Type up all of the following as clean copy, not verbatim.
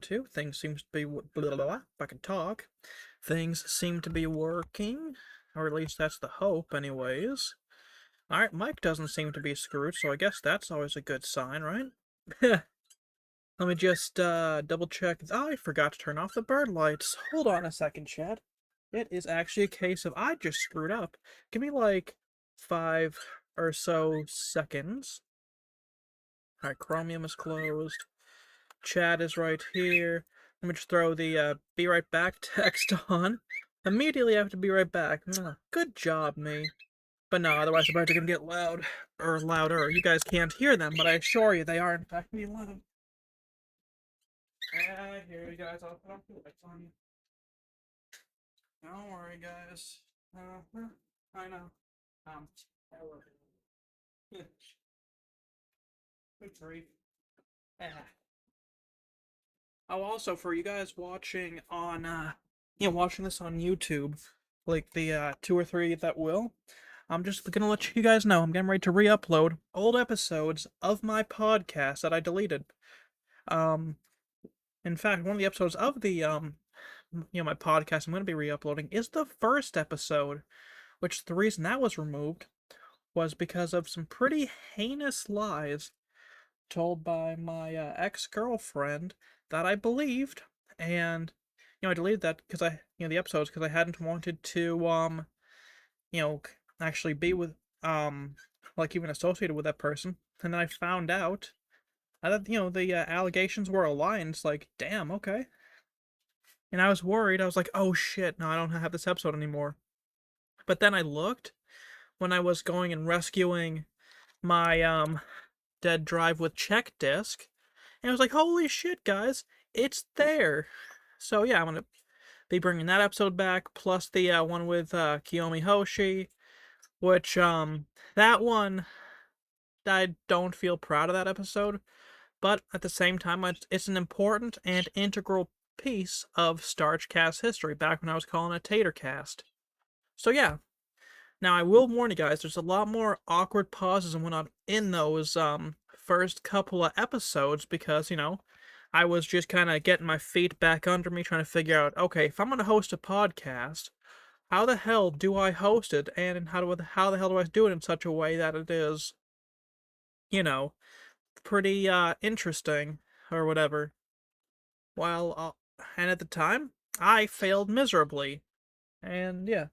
Two things seems to be blah, blah, blah, if I can talk. Things seem to be working, or at least that's the hope, anyways. All right, Mike doesn't seem to be screwed, so I guess that's always a good sign, right? Let me just double check. Oh, I forgot to turn off the bird lights. Hold on a second, Chad. It is actually a case of I just screwed up. Give me like 5 or so seconds. All right, Chromium is closed. Chat is right here. Let me just throw the be right back text on. Immediately after be right back. Good job, me. But no, otherwise the birds are gonna get loud or louder. You guys can't hear them, but I assure you they are in fact being loud. I hear you guys. I'll put the lights on you. Don't worry, guys. I know. I will. Good grief. Ah. Oh, also for you guys watching on, watching this on YouTube, like the two or three that will, I'm just gonna let you guys know I'm getting ready to re-upload old episodes of my podcast that I deleted. Um, in fact, one of the episodes of the my podcast I'm gonna be re-uploading is the first episode, which the reason that was removed was because of some pretty heinous lies told by my ex-girlfriend that I believed, and I deleted that because the episodes because I hadn't wanted to actually be with like even associated with that person, and then I found out that the allegations were a lie, and it's like, damn, okay. And I was worried. I was like, oh shit, no, I don't have this episode anymore. But then I looked when I was going and rescuing my dead drive with check disk, and I was like, holy shit, guys, it's there. So yeah, I'm gonna be bringing that episode back, plus the one with Kiyomi Hoshi, which that one I don't feel proud of that episode, but at the same time, it's an important and integral piece of Starchcast history. Back when I was calling it Tatercast. So yeah. Now I will warn you guys, there's a lot more awkward pauses and whatnot in those first couple of episodes because, I was just kind of getting my feet back under me trying to figure out, okay, if I'm going to host a podcast, how the hell do I host it and how the hell do I do it in such a way that it is, you know, pretty interesting or whatever. Well, and at the time, I failed miserably. And yeah.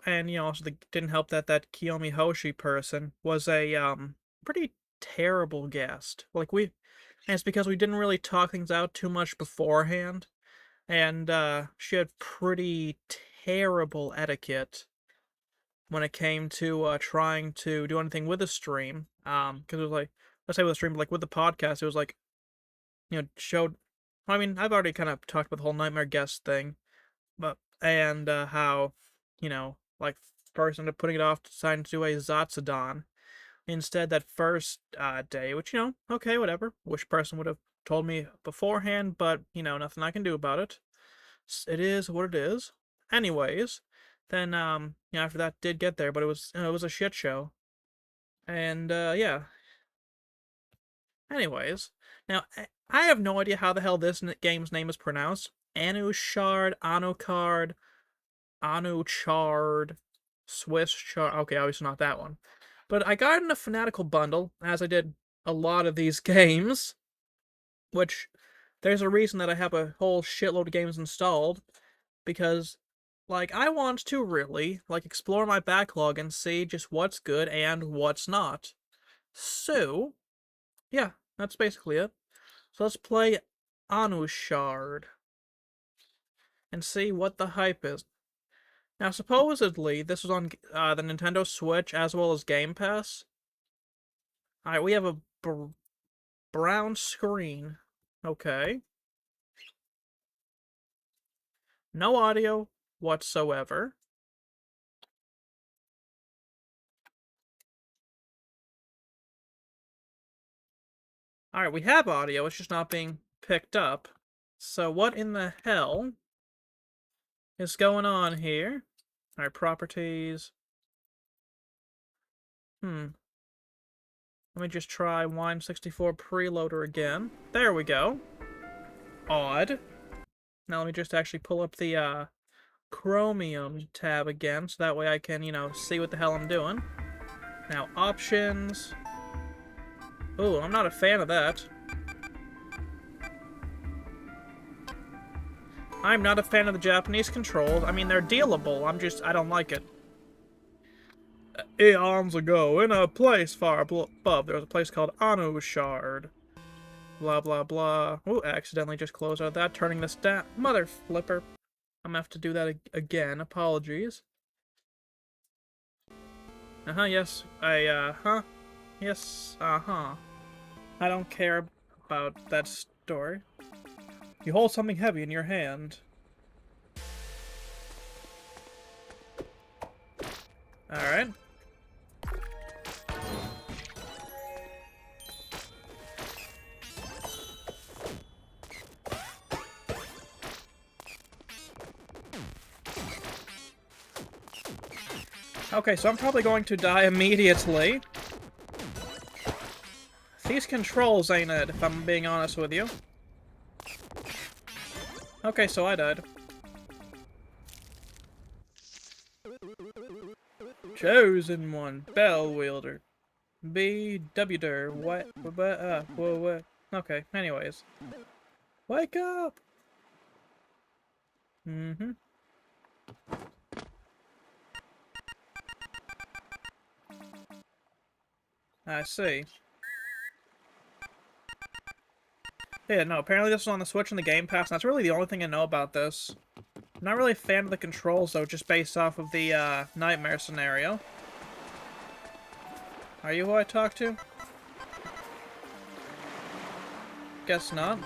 And also didn't help that Kiyomi Hoshi person was a pretty terrible guest. And it's because we didn't really talk things out too much beforehand, and she had pretty terrible etiquette when it came to trying to do anything with the stream. Because it was like, let's say with the stream, but like with the podcast, it was like, showed. I mean, I've already kind of talked about the whole nightmare guest thing, but and how, like first ended up putting it off to sign to a Zatsudon. Instead, that first day, which, okay, whatever. Wish person would have told me beforehand, but, nothing I can do about it. It is what it is. Anyways, then, after that did get there, but it was a shit show. And, yeah. Anyways, now, I have no idea how the hell this game's name is pronounced. Anushard, Anucard, Anuchard, Swiss chard. Okay, obviously not that one. But I got in a Fanatical bundle, as I did a lot of these games, which there's a reason that I have a whole shitload of games installed, because, I want to really, explore my backlog and see just what's good and what's not. So, yeah, that's basically it. So let's play Anushard and see what the hype is. Now, supposedly, this was on the Nintendo Switch as well as Game Pass. Alright, we have a brown screen. Okay. No audio whatsoever. Alright, we have audio, it's just not being picked up. So what in the hell is going on here? Alright, properties. Let me just try Wine64 preloader again. There we go. odd. Now let me just actually pull up the Chromium tab again, so that way I can, you know, see what the hell I'm doing. Now, options. Ooh, I'm not a fan of that. I'm not a fan of the Japanese controls. I mean, they're dealable. I don't like it. Eons ago, in a place far above, there was a place called Anu Shard. Blah, blah, blah. Ooh, accidentally just closed out that, turning this down. Mother flipper. I'm gonna have to do that again. Apologies. Yes. Yes, I don't care about that story. You hold something heavy in your hand. Alright. Okay, so I'm probably going to die immediately. These controls ain't it, if I'm being honest with you. Okay, so I died. Chosen one, Bell Wielder. B.W.der, what? Okay, anyways. Wake up! Mm-hmm. I see. Yeah, no, apparently this is on the Switch and the Game Pass, and that's really the only thing I know about this. I'm not really a fan of the controls, though, just based off of the, Nightmare scenario. Are you who I talk to? Guess not.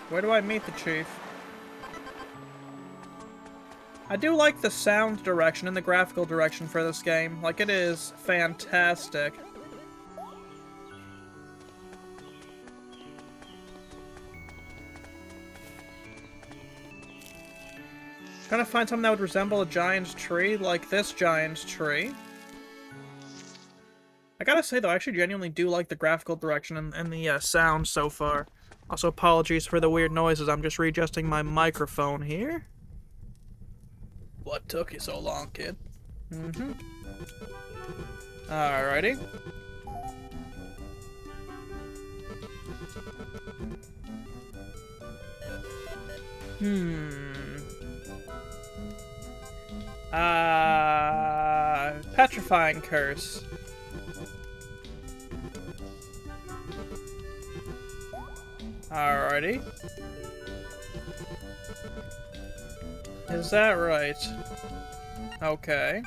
Where do I meet the chief? I do like the sound direction and the graphical direction for this game. Like, it is fantastic. Trying to find something that would resemble a giant's tree, like this giant's tree. I gotta say, though, I actually genuinely do like the graphical direction and the sound so far. Also, apologies for the weird noises. I'm just readjusting my microphone here. What took you so long, kid? Mm-hmm. Alrighty. Petrifying Curse. Alrighty. Is that right? Okay.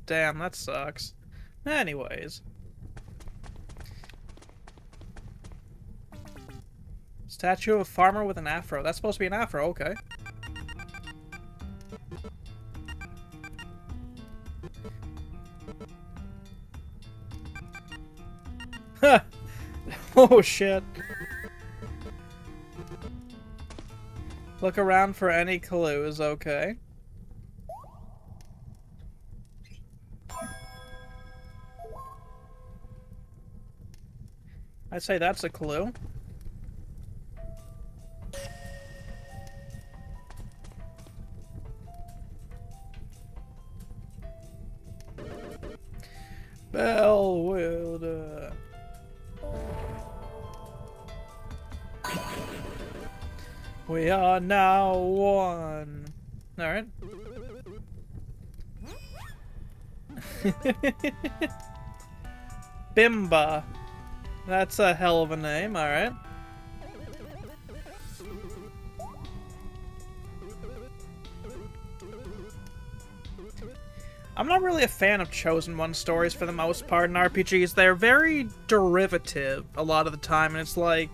Damn, that sucks. Anyways. Statue of a farmer with an afro. That's supposed to be an afro, okay. Oh shit. Look around for any clues, okay. I'd say that's a clue. Bell Wielder. We are now one. Alright. Bimba. That's a hell of a name, alright. I'm not really a fan of Chosen One stories for the most part in RPGs. They're very derivative a lot of the time, and it's like,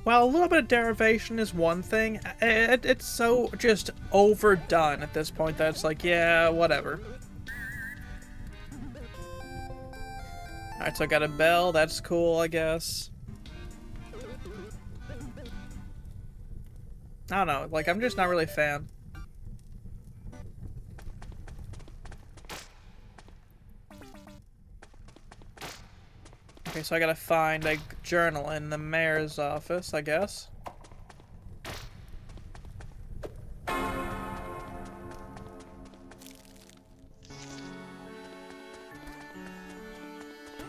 well, a little bit of derivation is one thing. It's so just overdone at this point that it's like, yeah, whatever. Alright, so I got a bell. That's cool, I guess. I don't know. Like, I'm just not really a fan. Okay, so I gotta find a journal in the mayor's office, I guess.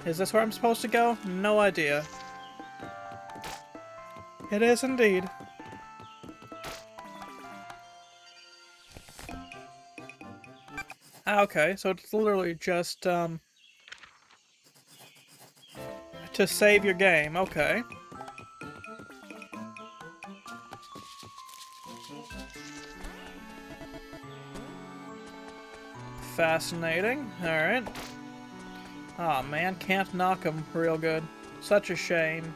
Is this where I'm supposed to go? No idea. It is indeed. Ah, okay, so it's literally just, to save your game, okay. Fascinating, alright. Aw, man, can't knock him real good. Such a shame.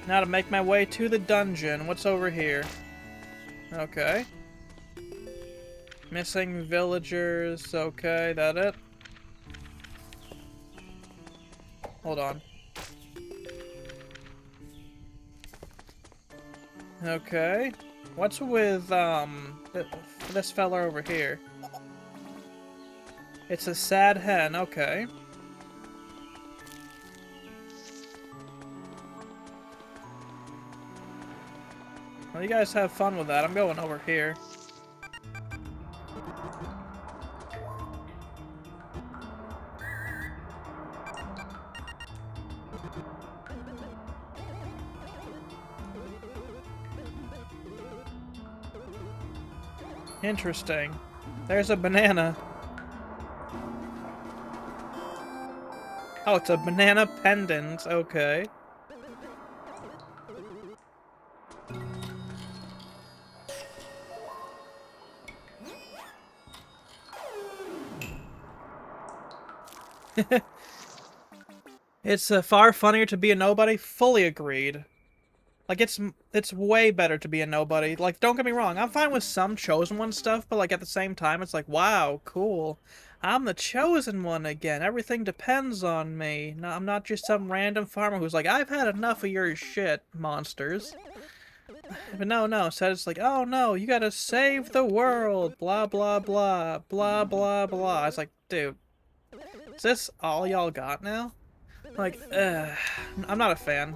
Now to make my way to the dungeon. What's over here? Okay. Missing villagers. Okay, that it? Hold on. Okay. What's with, this fella over here? It's a sad hen, okay. Well, you guys have fun with that. I'm going over here. Interesting. There's a banana. Oh, it's a banana pendant. Okay. It's far funnier to be a nobody. Fully agreed. Like, it's way better to be a nobody. Like, don't get me wrong, I'm fine with some Chosen One stuff, but, like, at the same time, it's like, wow, cool. I'm the Chosen One again. Everything depends on me. No, I'm not just some random farmer who's like, I've had enough of your shit, monsters. But no, instead it's like, oh no, you gotta save the world, blah, blah, blah, blah, blah, blah. It's like, dude, is this all y'all got now? Like, I'm not a fan.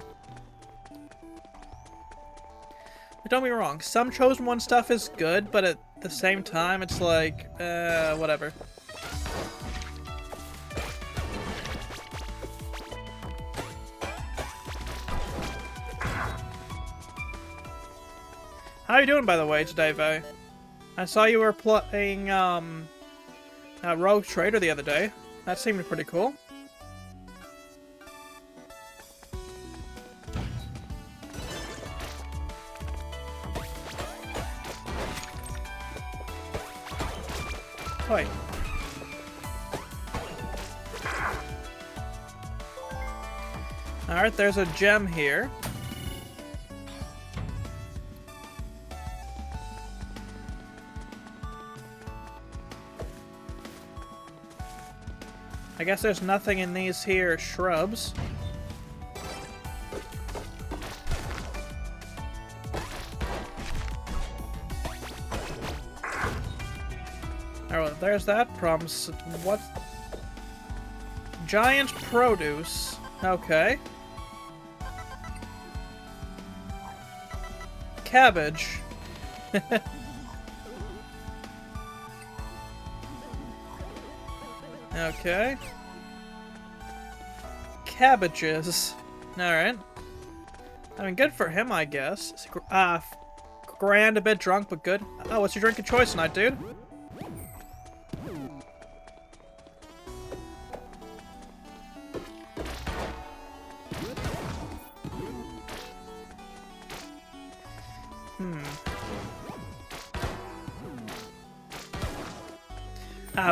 Don't get me wrong, some Chosen One stuff is good, but at the same time, it's like, whatever. How you doing, by the way, today, Vay? I saw you were playing, Rogue Trader the other day. That seemed pretty cool. Wait. Alright, there's a gem here. I guess there's nothing in these here shrubs. Oh, there's that problem. What? Giant produce. Okay. Cabbage. Okay. Cabbages. Alright. I mean, good for him, I guess. Grand, a bit drunk, but good. Oh, what's your drink of choice tonight, dude?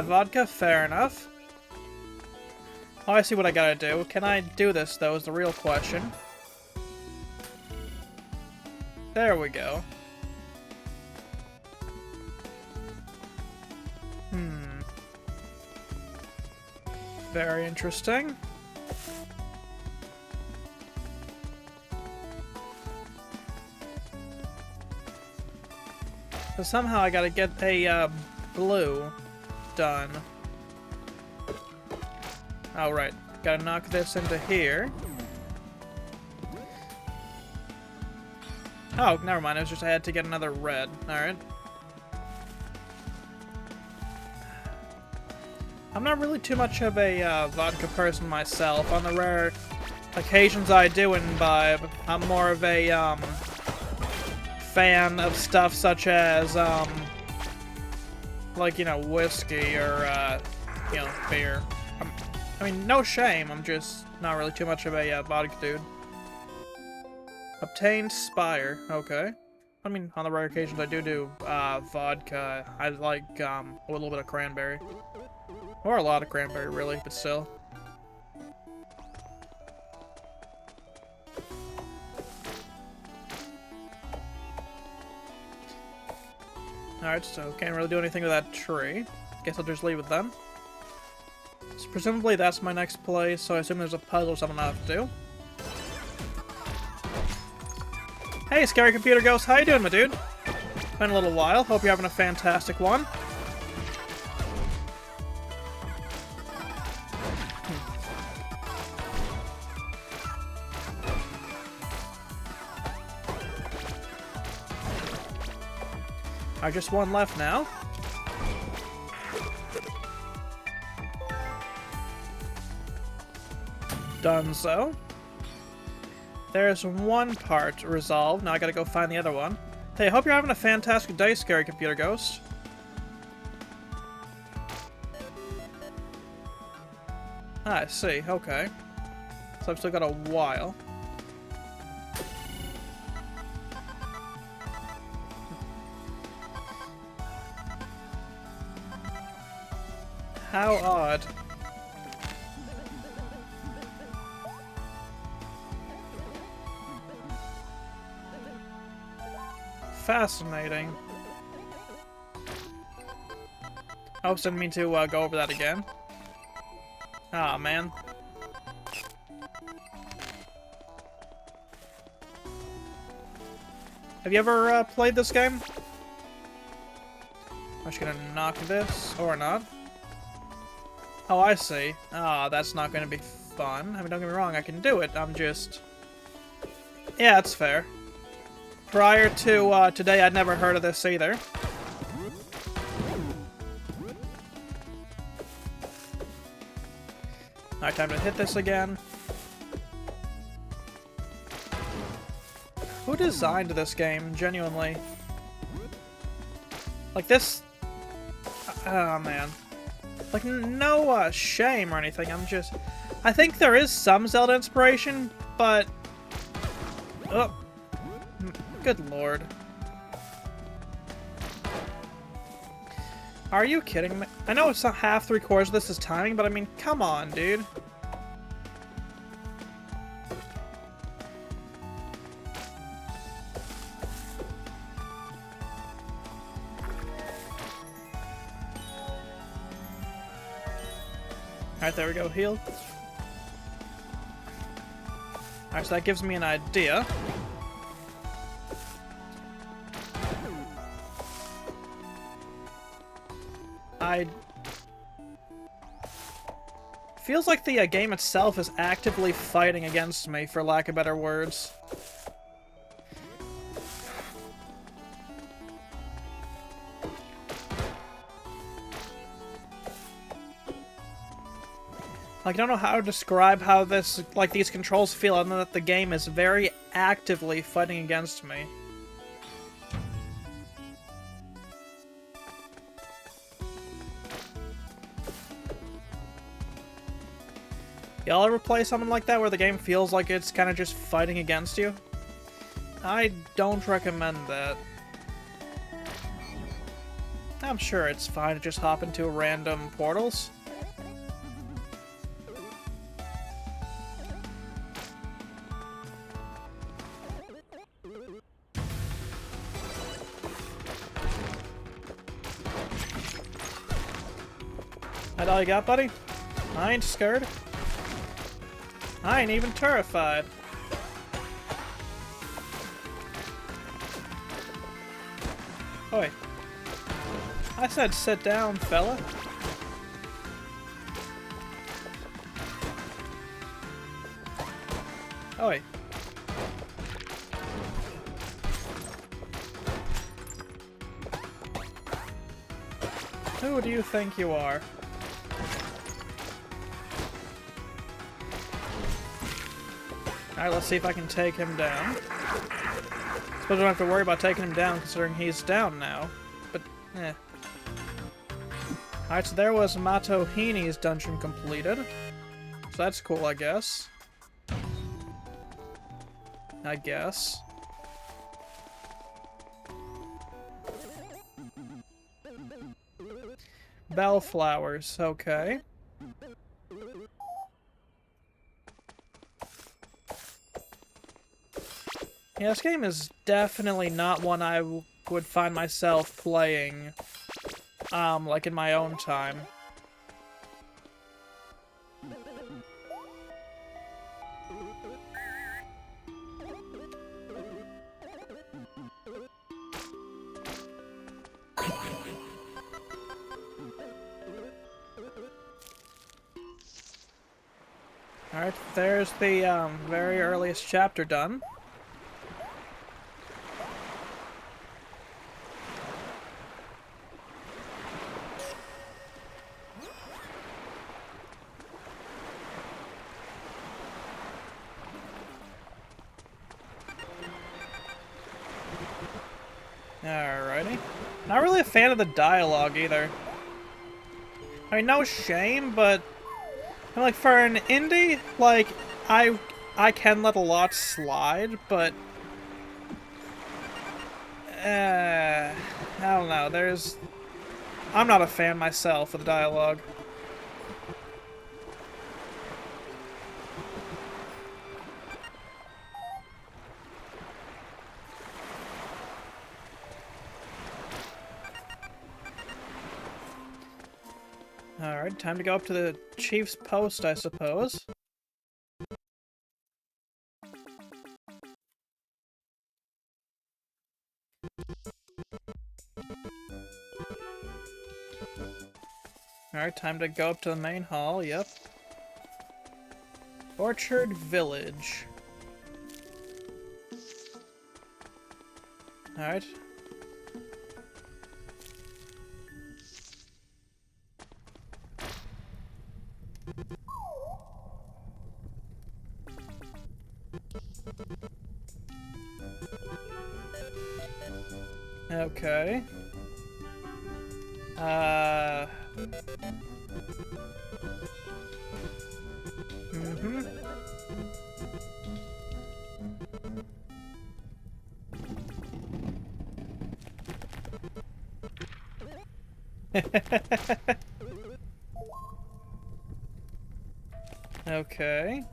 Vodka, fair enough. Oh, I see what I gotta do. Can I do this, though, is the real question. There we go. Very interesting. So somehow I gotta get a, blue done. Oh, right. Gotta knock this into here. Oh, never mind. It was just I had to get another red. Alright. I'm not really too much of a vodka person myself. On the rare occasions I do imbibe, I'm more of a fan of stuff such as like, you know, whiskey or you know, beer. I mean, no shame. I'm just not really too much of a vodka dude. Obtained Spire. Okay. I mean, on the rare occasions I do vodka. I like a little bit of cranberry. Or a lot of cranberry, really, but still. Alright, so can't really do anything with that tree. Guess I'll just leave it then. So presumably that's my next place, so I assume there's a puzzle or something I have to do. Hey, Scary Computer Ghost, how you doing, my dude? Been a little while. Hope you're having a fantastic one. Alright, just one left now. Done so. There's one part resolved. Now I gotta go find the other one. Hey, I hope you're having a fantastic day, Scary Computer Ghost. Ah, I see. Okay. So I've still got a while. How odd. Fascinating. Oh, didn't mean to go over that again. Ah, man. Have you ever played this game? I'm just gonna knock this, or not. Oh, I see. Ah, that's not gonna be fun. I mean, don't get me wrong, I can do it. I'm just... Yeah, it's fair. Prior to today, I'd never heard of this either. Alright, time to hit this again. Who designed this game, genuinely? Like this... Oh, man. Like, no shame or anything, I'm just... I think there is some Zelda inspiration, but... Oh. Good lord. Are you kidding me? I know it's not half, 3/4 of this is timing, but I mean, come on, dude. Alright, there we go, healed. Alright, so that gives me an idea. Feels like the game itself is actively fighting against me, for lack of better words. Like, I don't know how to describe how this, like, these controls feel, other than that the game is very actively fighting against me. Y'all ever play something like that where the game feels like it's kind of just fighting against you? I don't recommend that. I'm sure it's fine to just hop into random portals. That all you got, buddy? I ain't scared. I ain't even terrified. Oi. I said sit down, fella. Oh, wait. Who do you think you are? Alright, let's see if I can take him down. Suppose I don't have to worry about taking him down considering he's down now. But, eh. Alright, so there was Matohini's dungeon completed. So that's cool, I guess. Bellflowers, okay. Yeah, this game is definitely not one I would find myself playing, like in my own time. Alright, there's the, very earliest chapter done. Alrighty. Not really a fan of the dialogue either. I mean, no shame, but like for an indie, like I can let a lot slide, but I don't know. I'm not a fan myself of the dialogue. Alright, time to go up to the chief's post, I suppose. Alright, time to go up to the main hall, yep. Orchard Village. Alright. Okay. Okay.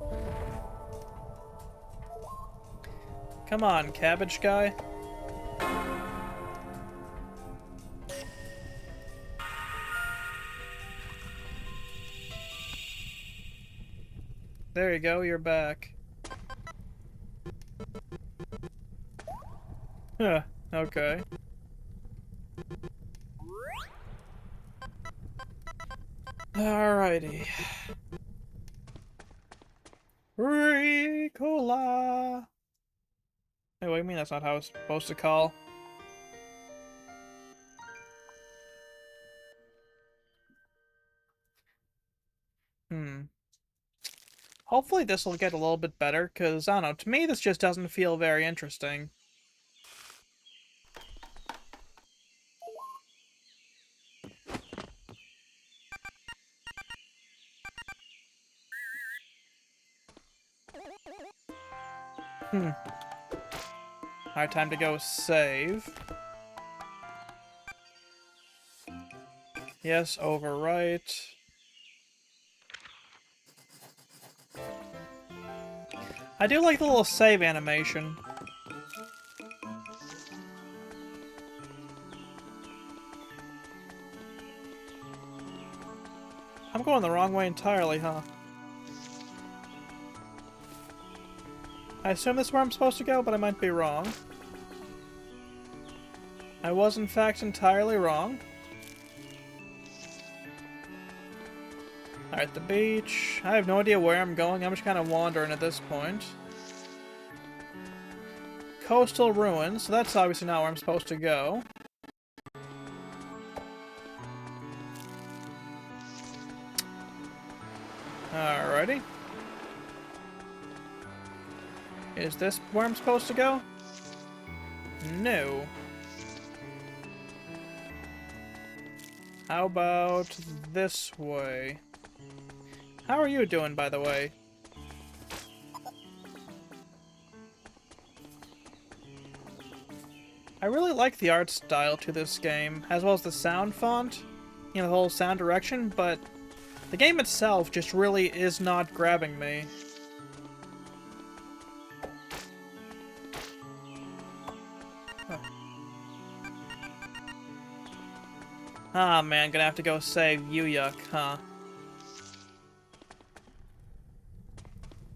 Come on, cabbage guy. There you go, you're back. Huh, okay. Alrighty. Ricola! Hey, what do you mean that's not how it's supposed to call? Hopefully this will get a little bit better, because, I don't know, to me this just doesn't feel very interesting. Alright, time to go save. Yes, overwrite. I do like the little save animation. I'm going the wrong way entirely, huh? I assume this is where I'm supposed to go, but I might be wrong. I was, in fact, entirely wrong. Alright, the beach. I have no idea where I'm going. I'm just kind of wandering at this point. coastal ruins, so that's obviously not where I'm supposed to go. Alrighty. Is this where I'm supposed to go? No. How about this way? How are you doing, by the way? I really like the art style to this game, as well as the sound font, you know, the whole sound direction, but the game itself just really is not grabbing me. Ah, man, gonna have to go save Yuyuk, huh?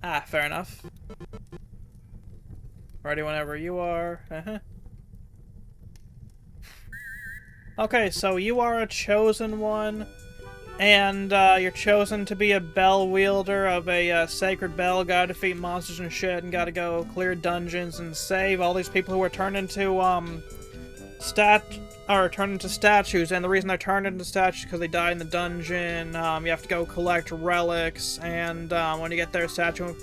Ah, fair enough. Ready whenever you are. Okay, so you are a chosen one, and you're chosen to be a bell wielder of a sacred bell. Gotta defeat monsters and shit, and gotta go clear dungeons and save all these people who are turned into turned into statues. And the reason they're turned into statues is because they died in the dungeon. You have to go collect relics, and when you get their statue,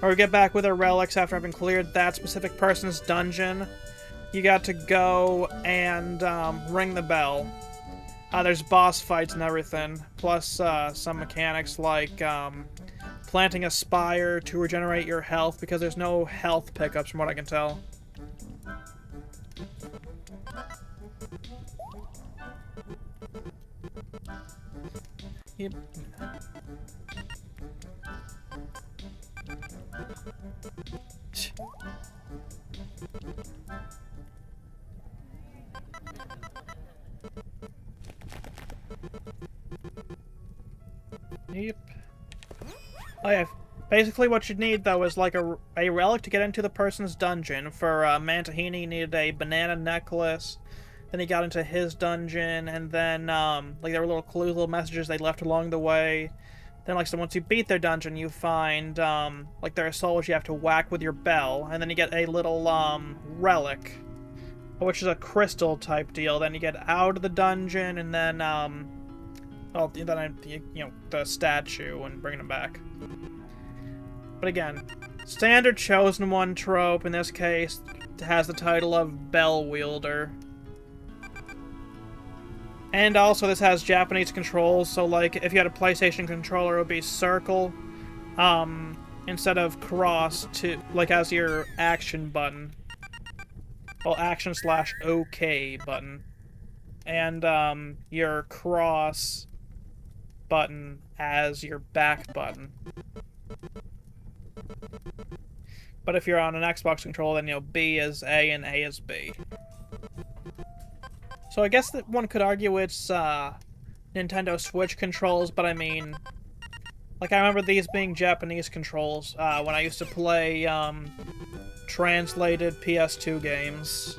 or get back with their relics after having cleared that specific person's dungeon, you got to go and ring the bell. There's boss fights and everything, plus some mechanics like planting a spire to regenerate your health, because there's no health pickups from what I can tell. Yep. Yep. Oh yeah, basically what you need though is like a relic to get into the person's dungeon. For Mantahini, you needed a banana necklace. Then he got into his dungeon, and then like there were little clues, little messages they left along the way. Then like so once you beat their dungeon, you find like there are souls you have to whack with your bell, and then you get a little relic, which is a crystal type deal. Then you get out of the dungeon, and then well, then you know, the statue and bringing them back. But again, standard chosen one trope in this case has the title of bell wielder. And also this has Japanese controls, so like if you had a PlayStation controller, it would be circle instead of cross to like as your action button. Well, action / OK button. And your cross button as your back button. But if you're on an Xbox controller, then you know B is A and A is B. So I guess that one could argue it's Nintendo Switch controls, but I mean, like I remember these being Japanese controls when I used to play translated PS2 games.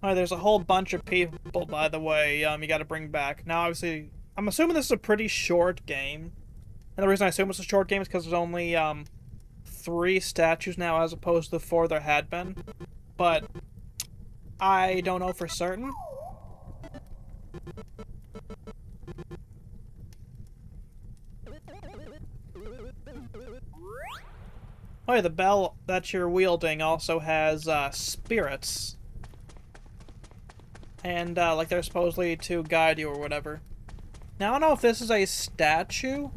Alright, there's a whole bunch of people, by the way, you gotta bring back. Now, obviously, I'm assuming this is a pretty short game. And the reason I assume it's a short game is because there's only, 3 statues now as opposed to the 4 there had been. But I don't know for certain. Oh yeah, the bell that you're wielding also has spirits. And like they're supposedly to guide you or whatever. Now I don't know if this is a statue.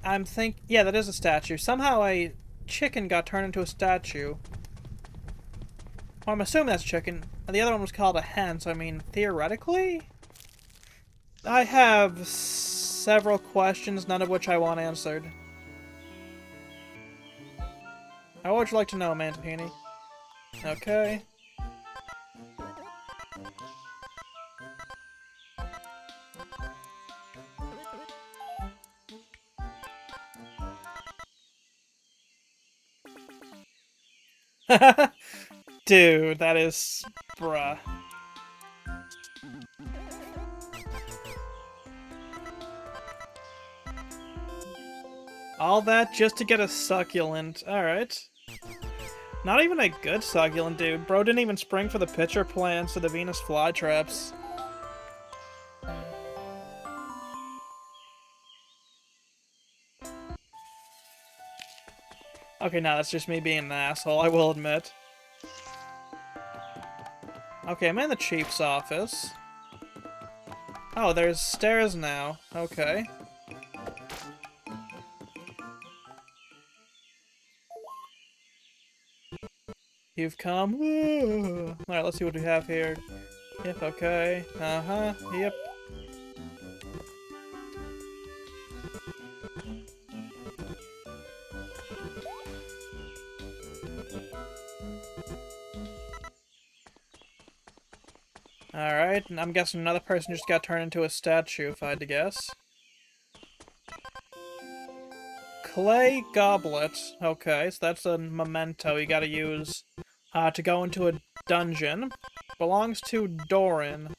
Yeah, that is a statue. Somehow a chicken got turned into a statue. Well, I'm assuming that's chicken. And the other one was called a hen, so I mean, theoretically? I have several questions, none of which I want answered. What would you like to know, Mantahini? Okay. Dude, that is... bruh. All that just to get a succulent. Alright. Not even a good succulent, dude. Bro didn't even spring for the pitcher plants or the Venus flytraps. Okay, now that's just me being an asshole, I will admit. Okay, I'm in the chief's office. Oh, there's stairs now. Okay. You've come. Alright, let's see what we have here. Yep, okay. Uh-huh, yep. Alright, and I'm guessing another person just got turned into a statue, if I had to guess. Clay goblet. Okay, so that's a memento you gotta use to go into a dungeon. Belongs to Doran.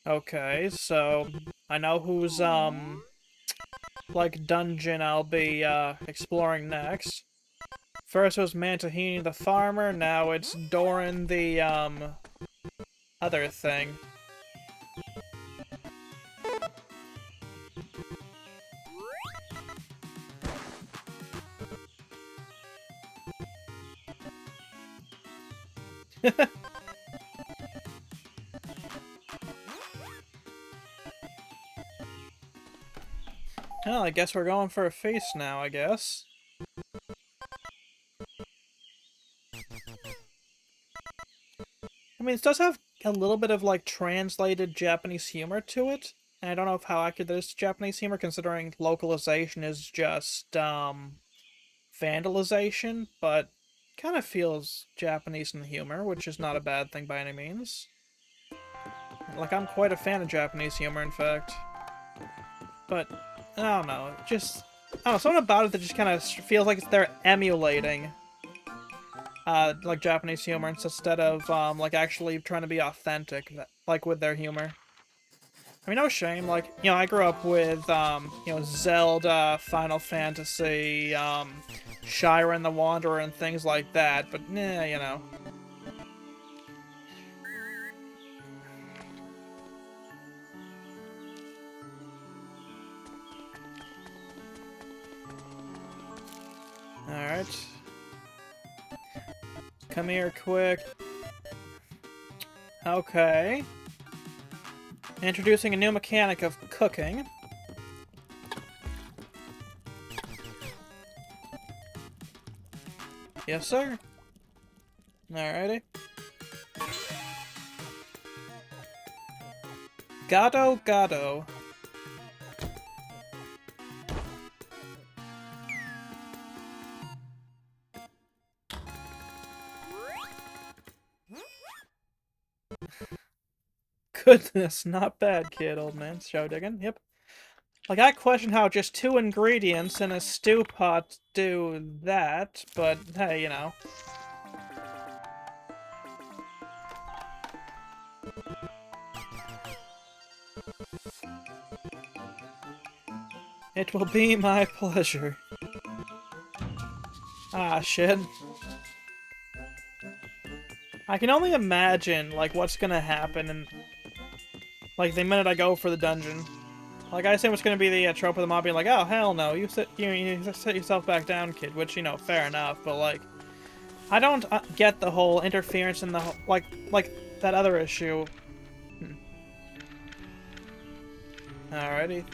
Okay, so I know whose, like, dungeon I'll be, exploring next. First was Mantahini the farmer, now it's Doran the, other thing. Well, I guess we're going for a feast now, I guess. I mean, it does have a little bit of, like, translated Japanese humor to it. And I don't know how accurate that is to Japanese humor, considering localization is just, vandalization, but kind of feels Japanese in the humor, which is not a bad thing by any means. Like, I'm quite a fan of Japanese humor, in fact. But, I don't know, just... I don't know, something about it that just kind of feels like they're emulating, like, Japanese humor instead of, like, actually trying to be authentic, like, with their humor. I mean, no shame, like, you know, I grew up with, you know, Zelda, Final Fantasy, Shira and the Wanderer and things like that, but, nah, you know. Alright. Come here, quick. Okay. Introducing a new mechanic of cooking. Yes, sir. Alrighty. Gado Gado. Goodness, not bad, kid, old man. Show digging, yep. Like, I question how just 2 ingredients in a stew pot do that, but hey, you know. It will be my pleasure. Ah, shit. I can only imagine, like, what's gonna happen in, like, the minute I go for the dungeon. Like, I assume it's gonna be the trope of the mob being like, oh, hell no, you sit yourself back down, kid, which, you know, fair enough, but, like, I don't get the whole interference in the whole, like, that other issue. Alrighty.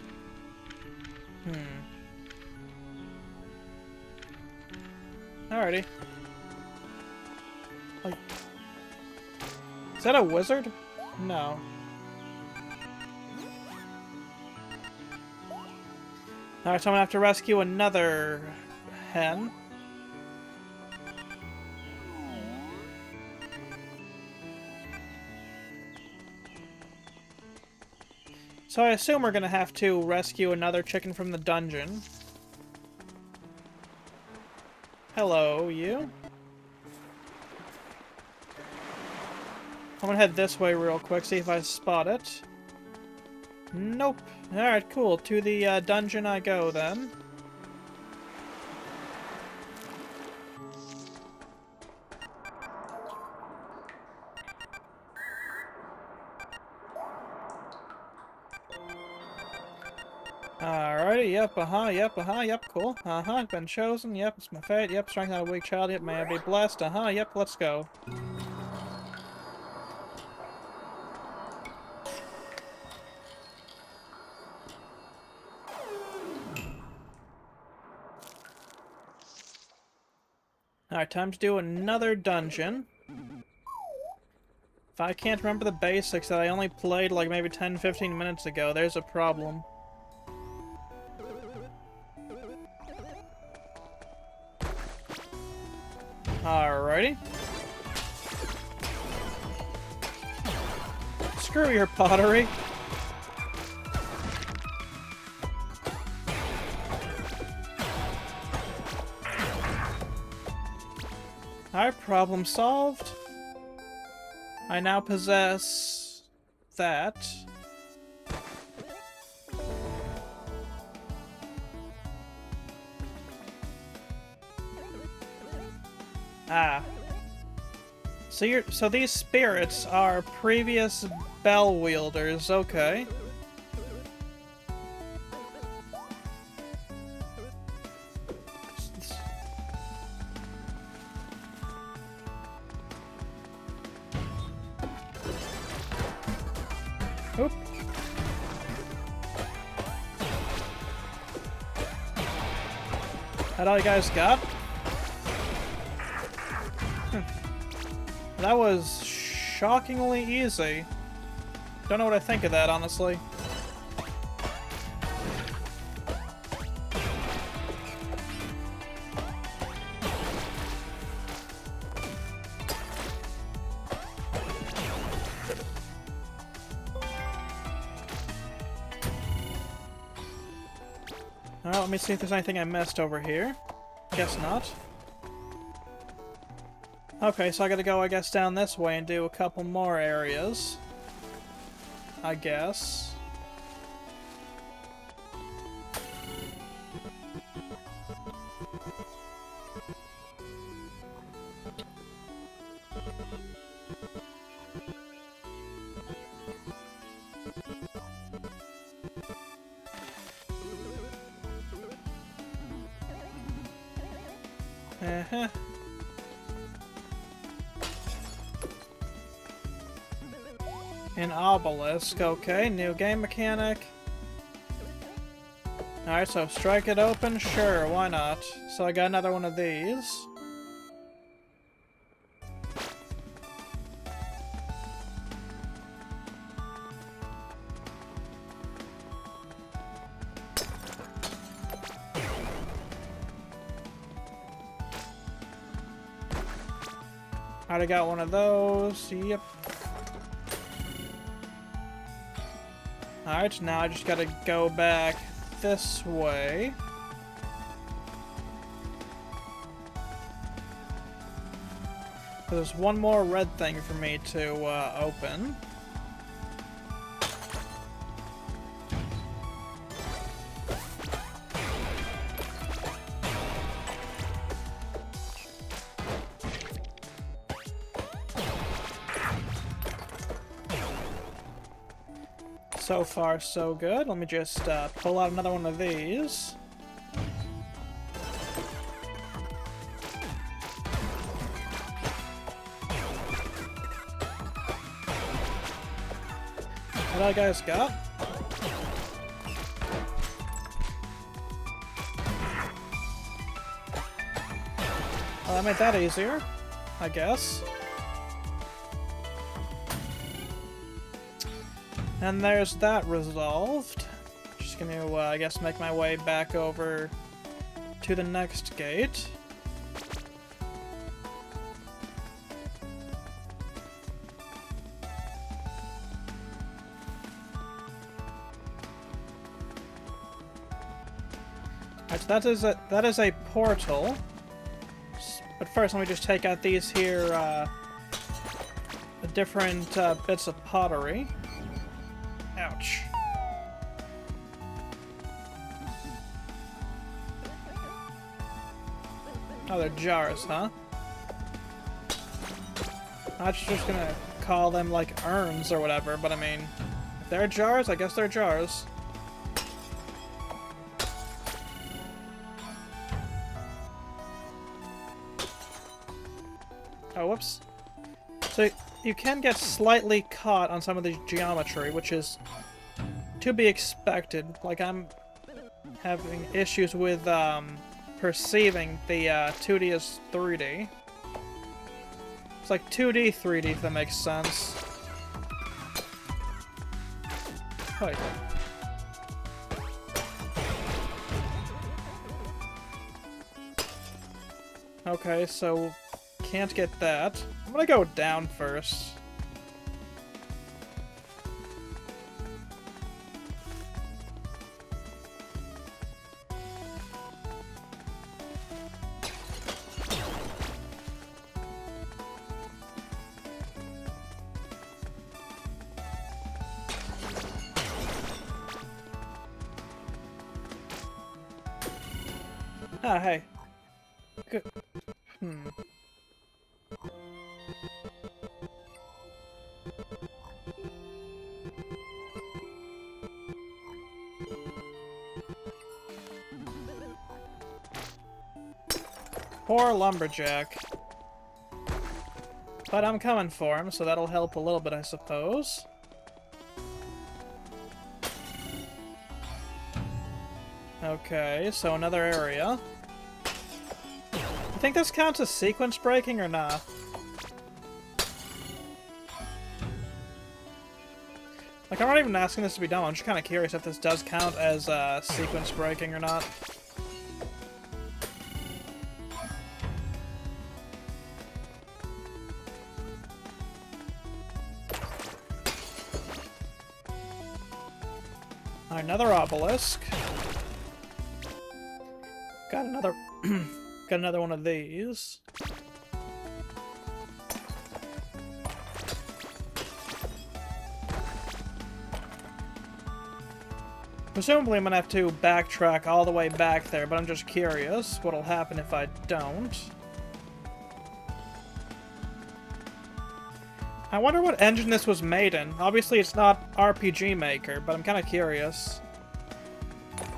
Alrighty. Like, is that a wizard? No. Alright, so I'm gonna have to rescue another hen. So I assume we're gonna have to rescue another chicken from the dungeon. Hello, you. I'm gonna head this way real quick, see if I spot it. Nope. Alright, cool. To the dungeon I go, then. Alrighty, yep, cool. Been chosen, yep, it's my fate, yep, strength out a weak child, yep, may I be blessed, yep, let's go. Alright, time to do another dungeon. If I can't remember the basics that I only played like maybe 10-15 minutes ago, there's a problem. Alrighty. Screw your pottery. Alright, problem solved. I now possess that. Ah. So these spirits are previous bell wielders, okay. Oop. That all you guys got? That was shockingly easy. Don't know what I think of that, honestly. Alright, let me see if there's anything I missed over here. Guess not. Okay, so I gotta go, I guess, down this way and do a couple more areas. I guess. An obelisk, okay, new game mechanic. Alright, so strike it open, sure, why not? So I got another one of these. Alright, I got one of those, yep. Alright, now I just gotta go back this way. There's one more red thing for me to open. So far, so good. Let me just pull out another one of these. What I guys got? Well, that made that easier, I guess. And there's that resolved. Just gonna, I guess, make my way back over to the next gate. Alright, so that is a portal. But first, let me just take out these here, different bits of pottery. Ouch. Oh, they're jars, huh? I'm not just gonna call them, like, urns or whatever, but I mean, if they're jars, I guess they're jars. Oh, whoops. So, you can get slightly caught on some of the geometry, which is to be expected. Like, I'm having issues with, perceiving the 2D as 3D. It's like 2D, 3D, if that makes sense. Wait. Okay, so can't get that. I'm gonna go down first. Ah, hey. Good. Poor lumberjack. But I'm coming for him, so that'll help a little bit, I suppose. Okay, so another area. You think this counts as sequence breaking or not? Like, I'm not even asking this to be done, I'm just kind of curious if this does count as sequence breaking or not. Another obelisk. Got another got another one of these. Presumably I'm gonna have to backtrack all the way back there, but I'm just curious what'll happen if I don't. I wonder what engine this was made in. Obviously it's not RPG Maker, but I'm kind of curious.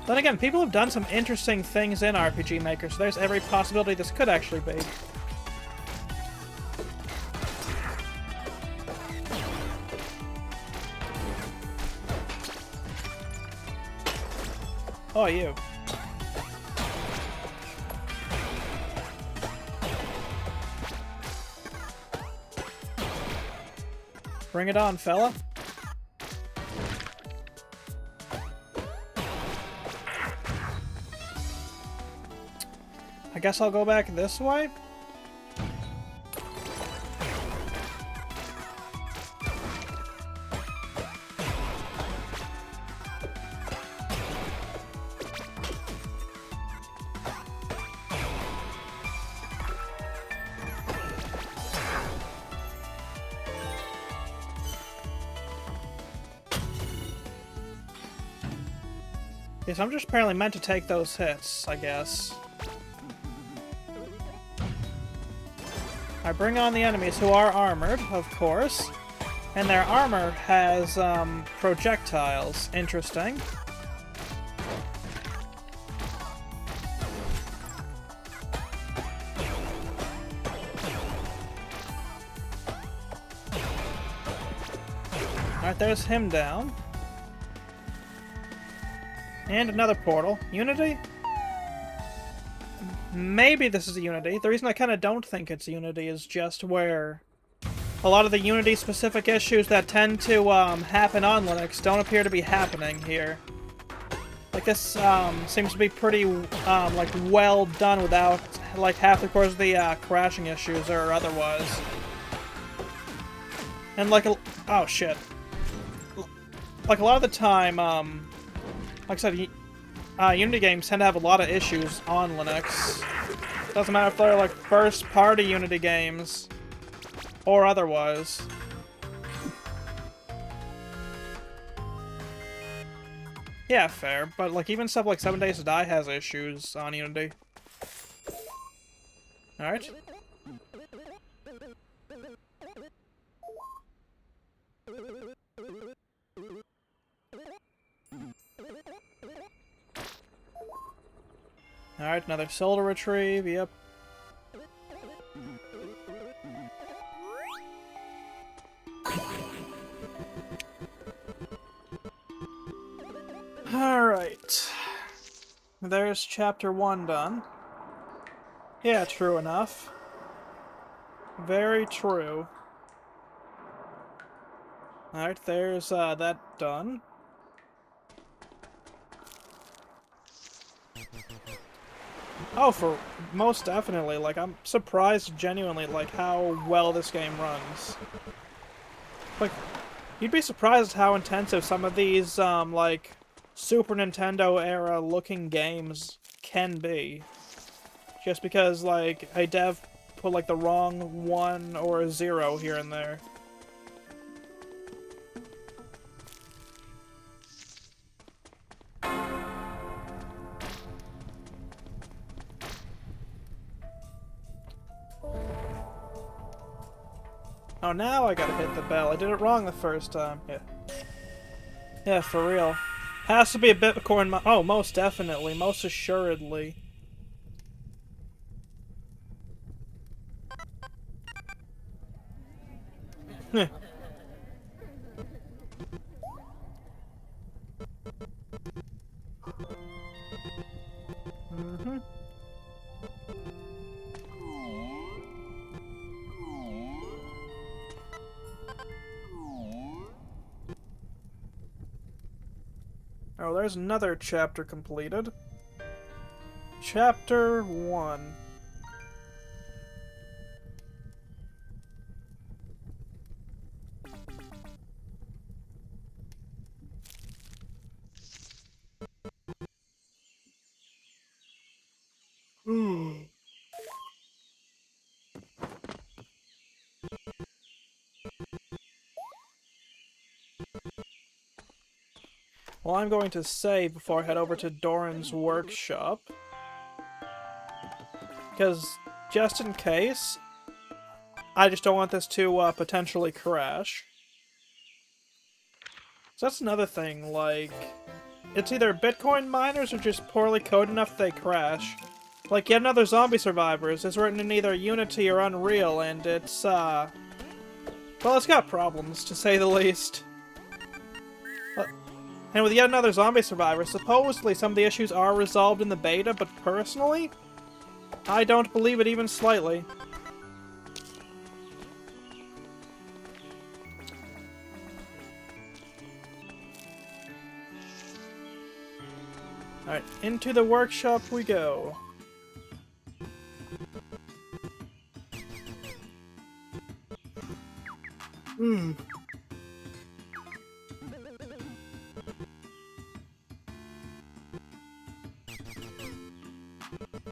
Then again, people have done some interesting things in RPG Maker, so there's every possibility this could actually be. Oh, you. Bring it on, fella. I guess I'll go back this way? Yes, I'm just apparently meant to take those hits, I guess. I bring on the enemies who are armored, of course. And their armor has, projectiles. Interesting. Alright, there's him down. And another portal. Unity? Maybe this is a Unity. The reason I kind of don't think it's Unity is just where a lot of the Unity-specific issues that tend to happen on Linux don't appear to be happening here. Like, this seems to be pretty like, well done without like half the course of the crashing issues or otherwise. And like, oh shit. Like, a lot of the time, like I said, Unity games tend to have a lot of issues on Linux. Doesn't matter if they're like first-party Unity games or otherwise. Yeah, fair, but like even stuff like 7 Days to Die has issues on Unity. Alright. Alright, another soul to retrieve, yep. Alright. There's chapter 1 done. Yeah, true enough. Very true. Alright, there's that done. Oh, for most definitely. Like, I'm surprised genuinely, like, how well this game runs. Like, you'd be surprised how intensive some of these, like, Super Nintendo era looking games can be. Just because, like, a dev put, like, the wrong 1 or a 0 here and there. Oh, now I gotta hit the bell. I did it wrong the first time. Yeah. Yeah, for real. Has to be a Bitcoin oh, most definitely. Most assuredly. Mm-hmm. Oh, there's another chapter completed. Chapter 1. Well, I'm going to save before I head over to Doran's workshop. Because, just in case, I just don't want this to potentially crash. So that's another thing, like, it's either Bitcoin miners or just poorly coded enough they crash. Like, yet another Zombie Survivors is written in either Unity or Unreal, and it's, well, it's got problems, to say the least. And with yet another Zombie Survivor, supposedly some of the issues are resolved in the beta, but personally, I don't believe it even slightly. Alright, into the workshop we go.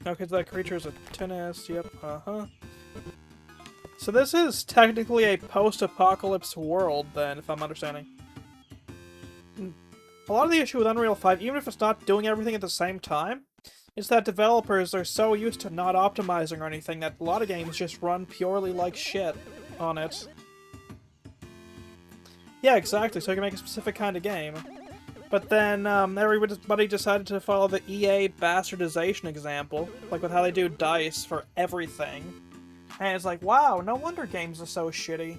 Okay, so that creature is a tennis, yep, uh-huh. So this is technically a post-apocalypse world, then, if I'm understanding. A lot of the issue with Unreal 5, even if it's not doing everything at the same time, is that developers are so used to not optimizing or anything that a lot of games just run purely like shit on it. Yeah, exactly, so you can make a specific kind of game. But then, everybody decided to follow the EA bastardization example, like with how they do DICE for everything. And it's like, wow, no wonder games are so shitty.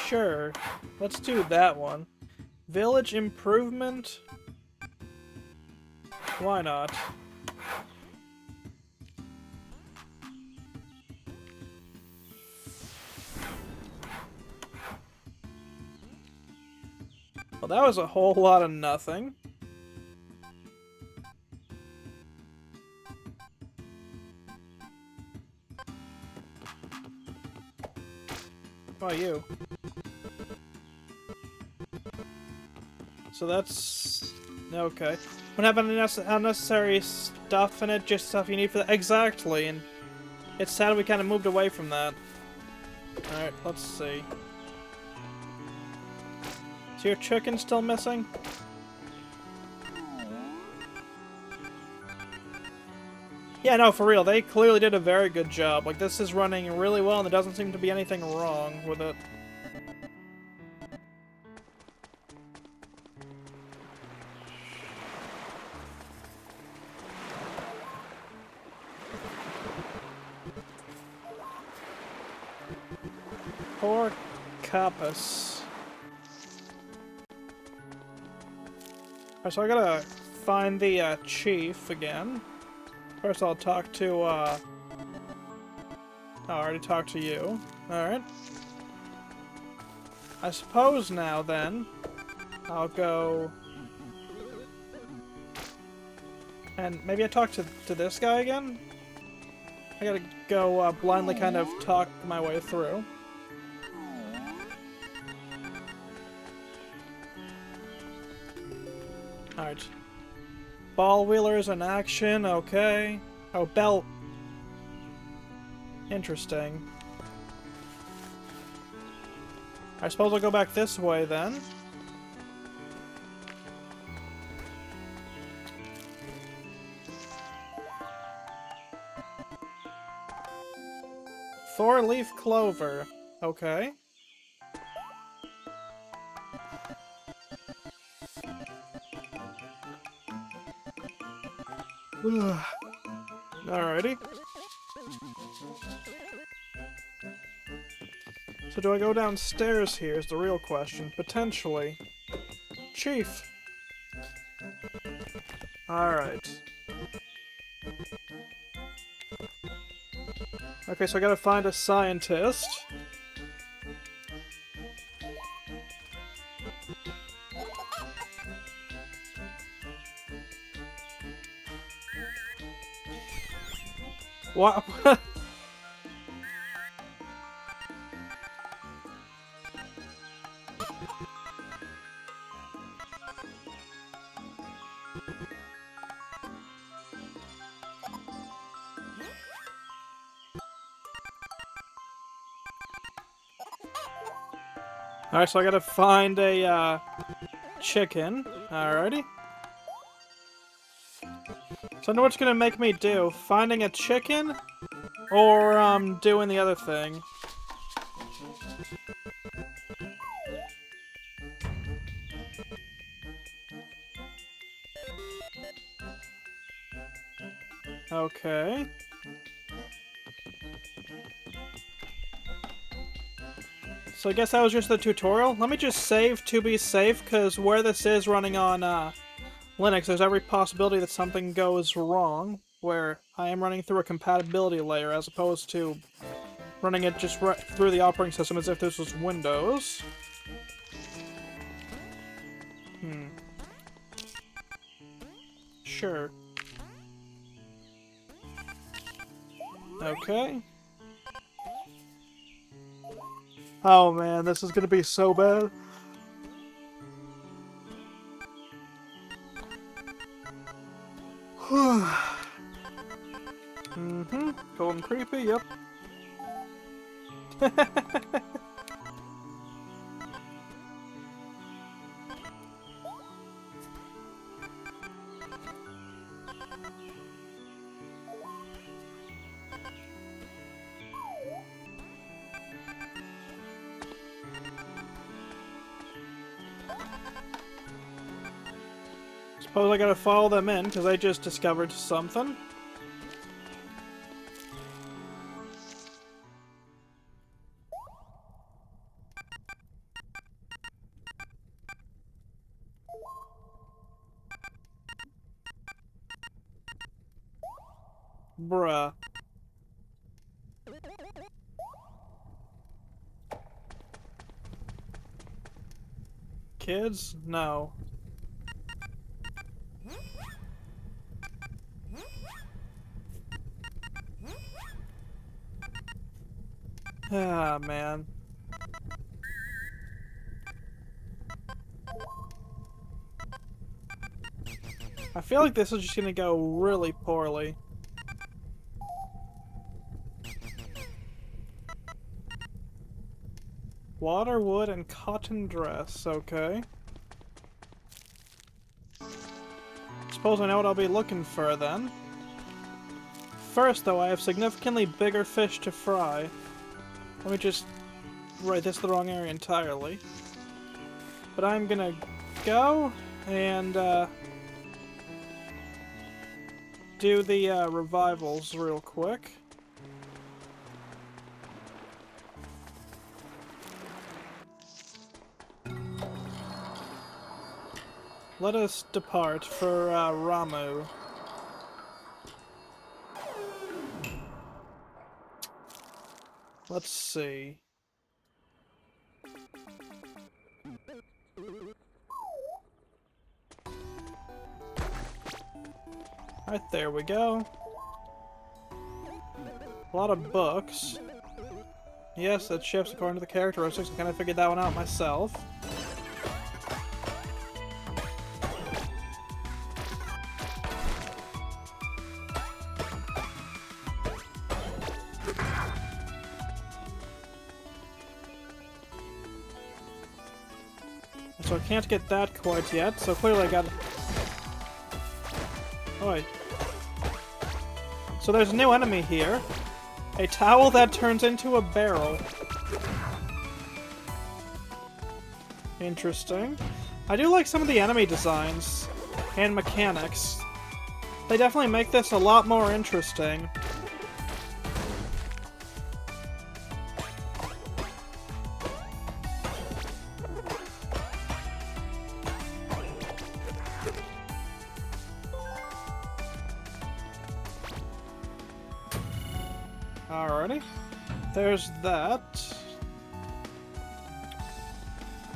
Sure, let's do that one. Village improvement? Why not? Well, that was a whole lot of nothing. Oh, you. So that's... okay. Wouldn't have any unnecessary stuff in it, just stuff you need for that. Exactly, and it's sad we kind of moved away from that. Alright, let's see. Is your chicken still missing? Yeah, no, for real, they clearly did a very good job. Like, this is running really well, and there doesn't seem to be anything wrong with it. Poor Kappas. Alright, so I gotta find the chief again. First I'll talk to, oh, I already talked to you. Alright. I suppose now, then, I'll go... and maybe I talk to this guy again? I gotta go, blindly kind of talk my way through. Alright. Ball wheelers in action, okay. Oh, belt. Interesting. I suppose I'll go back this way then. Four-leaf clover. Okay. Alrighty. So do I go downstairs here is the real question. Potentially. Chief! Alright. Okay, so I gotta find a scientist. What? Alright, so I gotta find a, chicken. Alrighty. So I know what's gonna make me do. Finding a chicken? Or, doing the other thing. Okay. So I guess that was just the tutorial. Let me just save to be safe, because where this is running on Linux, there's every possibility that something goes wrong, where I am running through a compatibility layer as opposed to running it just right through the operating system as if this was Windows. Sure. Okay. Oh man, this is gonna be so bad. Mm-hmm. Cold and creepy, yep. Suppose I gotta follow them in, because I just discovered something. Bruh. Kids? No. Ah, man. I feel like this is just gonna go really poorly. Water, wood, and cotton dress. Okay. Suppose I know what I'll be looking for then. First, though, I have significantly bigger fish to fry. Let me just... Right, this is the wrong area entirely. But I'm gonna go and do the revivals real quick. Let us depart for Ramuh. Let's see. Right, there we go. A lot of books. Yes, that shifts according to the characteristics. I kind of figured that one out myself. So I can't get that quite yet, so clearly I got... Oi. So there's a new enemy here. A towel that turns into a barrel. Interesting. I do like some of the enemy designs and mechanics. They definitely make this a lot more interesting. Alrighty. There's that.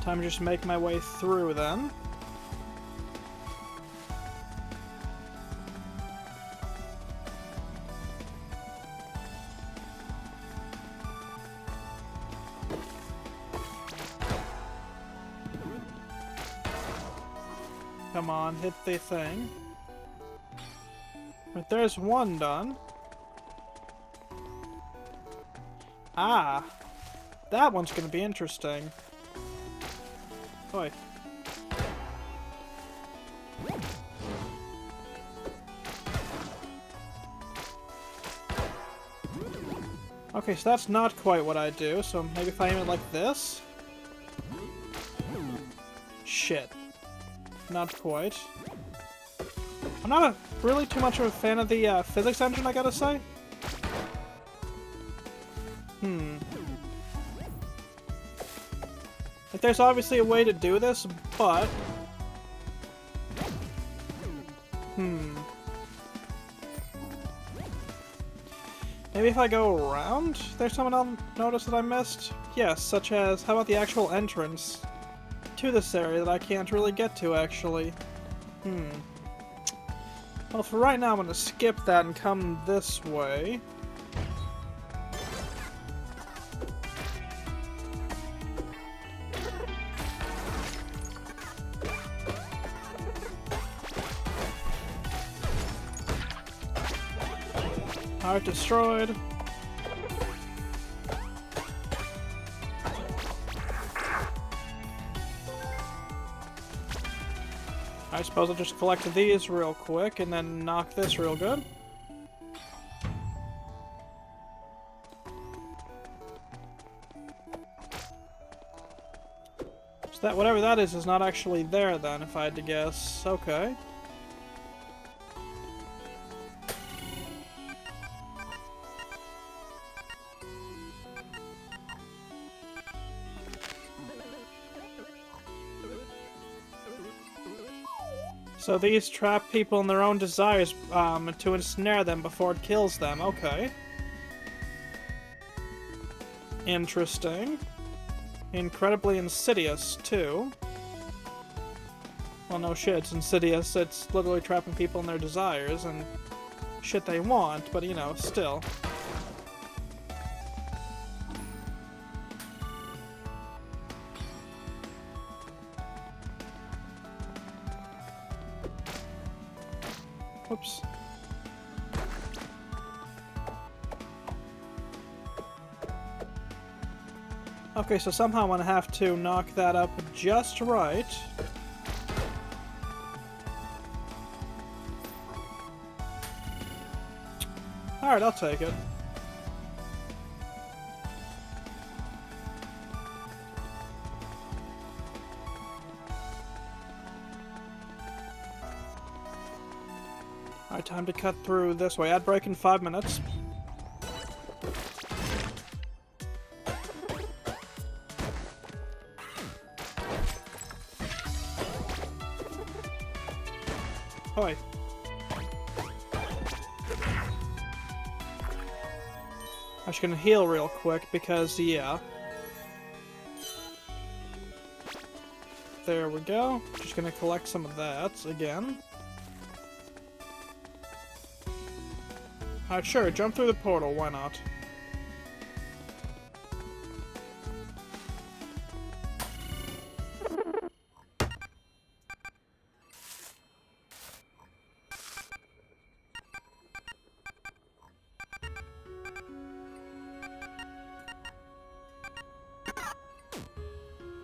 Time to just make my way through then. Come on, hit the thing. But there's one done. Ah! That one's gonna be interesting. Oi. Okay, so that's not quite what I do, so maybe if I aim it like this? Shit. Not quite. I'm not really too much of a fan of the physics engine, I gotta say. Like, there's obviously a way to do this, but... Maybe if I go around, there's someone I'll notice that I missed? Yes, such as, how about the actual entrance to this area that I can't really get to, actually? Well, for right now, I'm gonna skip that and come this way. Heart destroyed. I suppose I'll just collect these real quick and then knock this real good. So that whatever that is not actually there then, if I had to guess. Okay. So these trap people in their own desires to ensnare them before it kills them. Okay. Interesting. Incredibly insidious, too. Well, no shit, it's insidious. It's literally trapping people in their desires and shit they want, but you know, still. Whoops. Okay, so somehow I'm gonna have to knock that up just right. Alright, I'll take it. Alright, time to cut through this way. Ad break in 5 minutes. Oi. I'm just gonna heal real quick because, yeah. There we go. Just gonna collect some of that again. Alright, sure, jump through the portal, why not?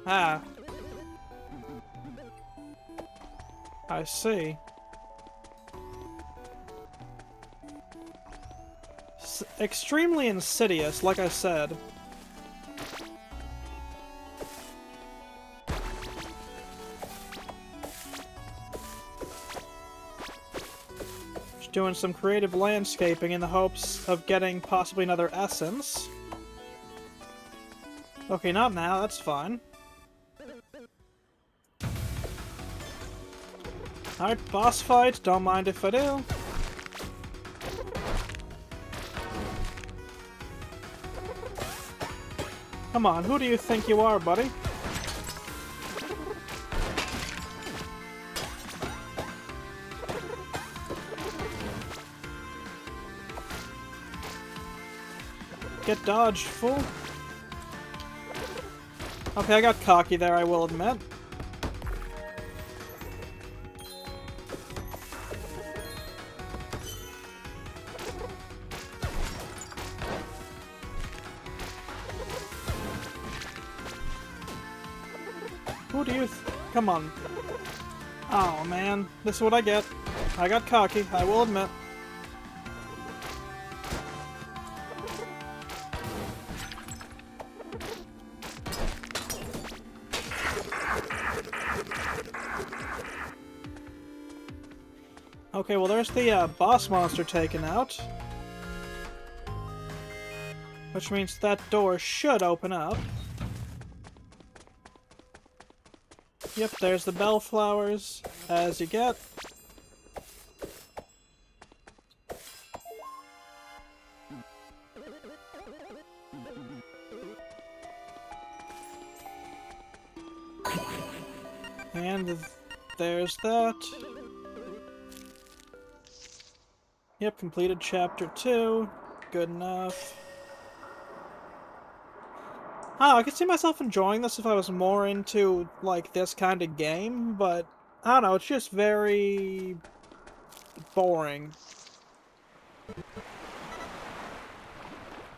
Ah. I see. Extremely insidious, like I said. Just doing some creative landscaping in the hopes of getting possibly another essence. Okay, not now, that's fine. Alright, boss fight, don't mind if I do. Come on, who do you think you are, buddy? Get dodged, fool. Okay, I got cocky there, I will admit. Who do you come on. Oh man, this is what I get. I got cocky, I will admit. Okay, well there's the boss monster taken out. Which means that door should open up. Yep, there's the bellflowers, as you get. And there's that. Yep, completed chapter 2. Good enough. Oh, I could see myself enjoying this if I was more into, like, this kind of game, but, I don't know, it's just very boring.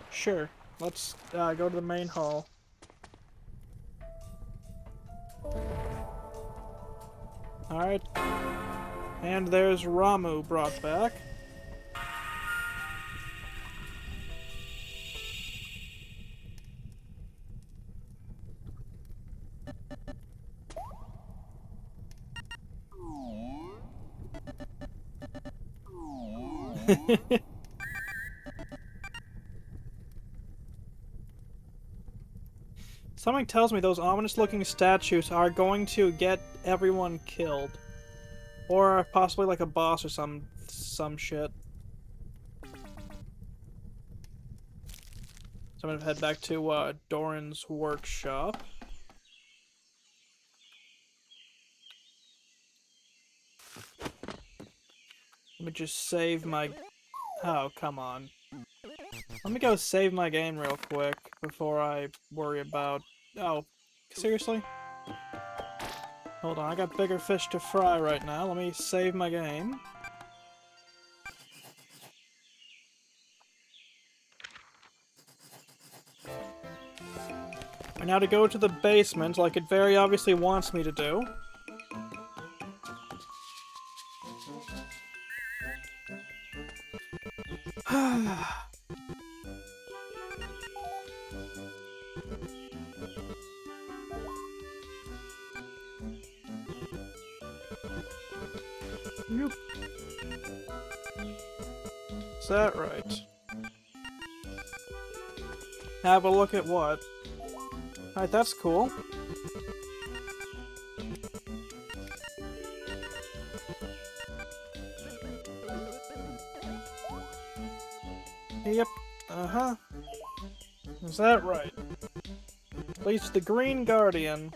Sure, let's go to the main hall. Alright. And there's Ramuh brought back. Something tells me those ominous-looking statues are going to get everyone killed. Or possibly like a boss or some shit. So I'm gonna head back to Doran's workshop. Let me just save my... Oh, come on. Let me go save my game real quick before I worry about... Oh, seriously? Hold on, I got bigger fish to fry right now. Let me save my game. And now to go to the basement, like it very obviously wants me to do. Yep. Is that right? Have a look at what? Alright, that's cool. Yep. Uh-huh. Is that right? At least the Green Guardian.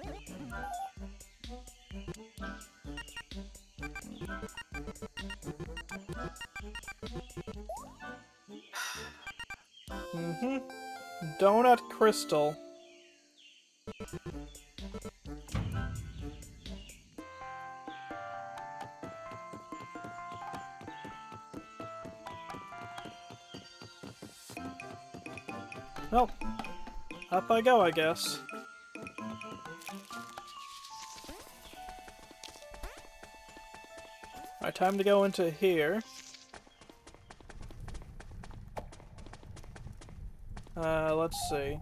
Mm-hmm. Donut Crystal. Well, up I go, I guess. Alright, time to go into here. Let's see.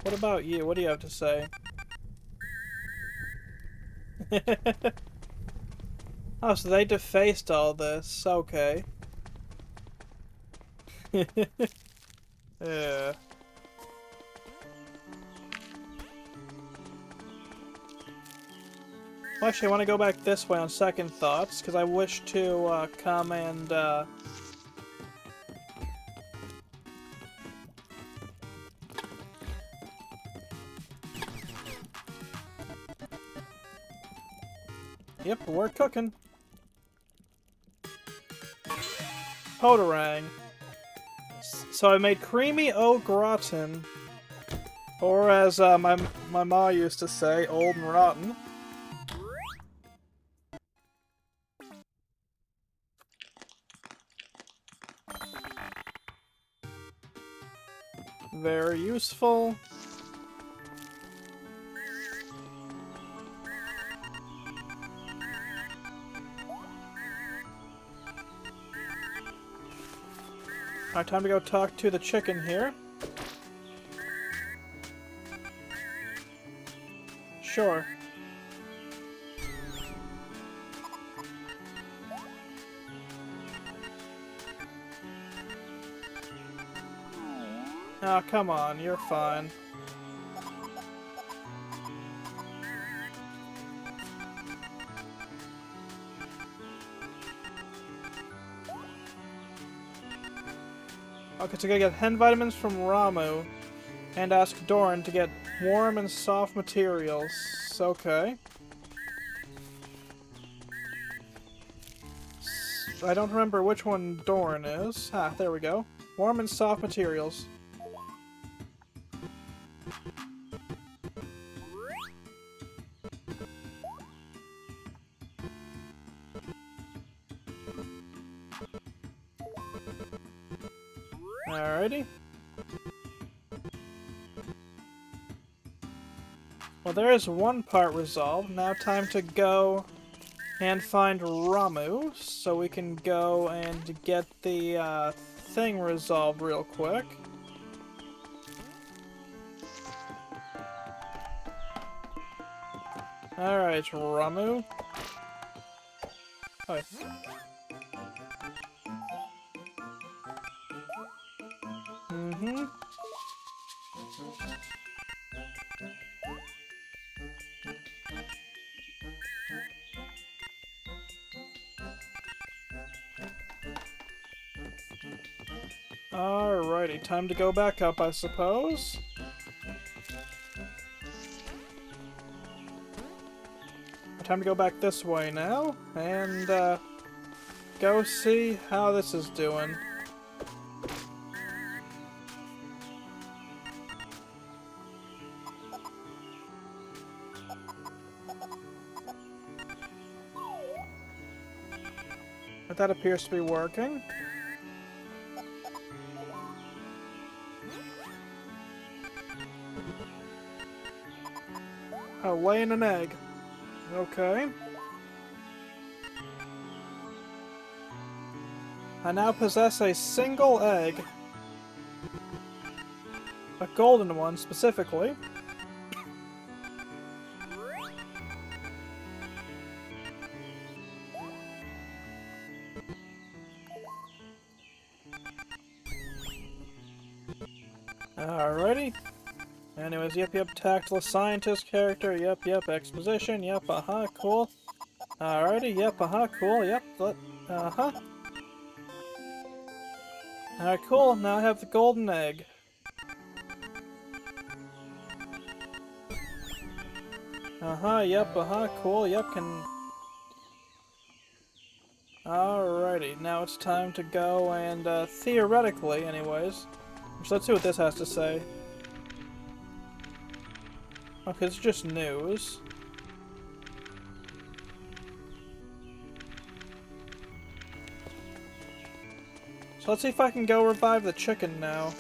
What about you? What do you have to say? Oh, so they defaced all this. Okay. Yeah. Well, actually, I want to go back this way on second thoughts, because I wish to come and yep, we're cooking. Potarang. So I made creamy au gratin, or as my ma used to say, old and rotten. Very useful. Alright, time to go talk to the chicken here. Sure. Oh, come on, you're fine. Okay, so I gotta get hen vitamins from Ramu, and ask Doran to get warm and soft materials. Okay. I don't remember which one Doran is. Ah, there we go. Warm and soft materials. Alrighty. Well, there is one part resolved. Now time to go and find Ramu, so we can go and get the thing resolved real quick. Alright, Ramu. Oh, mm-hmm. Alrighty, time to go back up, I suppose. Time to go back this way now, and go see how this is doing. But that appears to be working. Oh, laying an egg. Okay. I now possess a single egg. A golden one, specifically. Alrighty. Anyways, yep, tactless scientist character, yep, exposition, yep, cool. Alrighty, yep, cool, yep, Alright, cool, now I have the golden egg. Yep, cool, yep, can... Alrighty, now it's time to go and, theoretically, anyways. So let's see what this has to say. Okay, it's just news. So let's see if I can go revive the chicken now.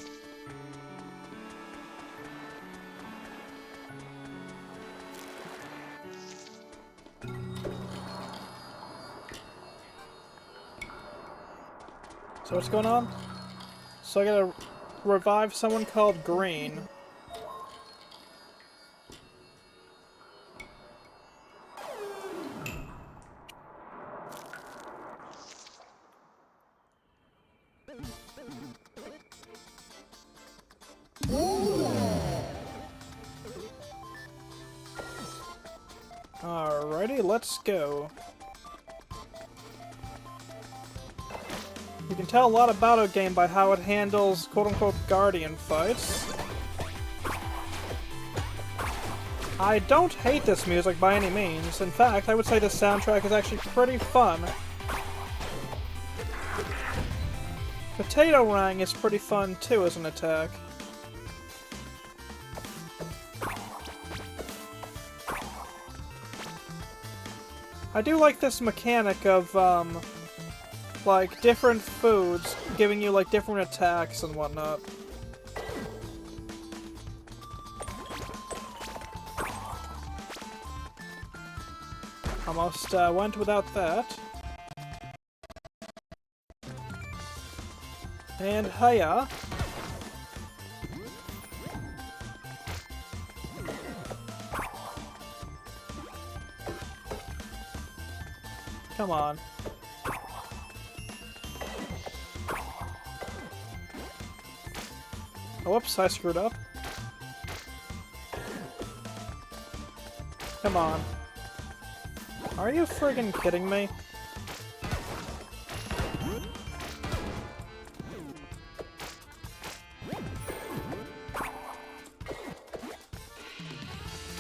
So what's going on? So I gotta revive someone called Green. Alrighty, let's go. You can tell a lot about a game by how it handles quote-unquote Guardian fights. I don't hate this music by any means. In fact, I would say this soundtrack is actually pretty fun. Potato Rang is pretty fun too as an attack. I do like this mechanic of, like, different foods giving you, like, different attacks and whatnot. Almost, went without that. And hiya. Come on. Oh, whoops, I screwed up. Come on. Are you friggin' kidding me?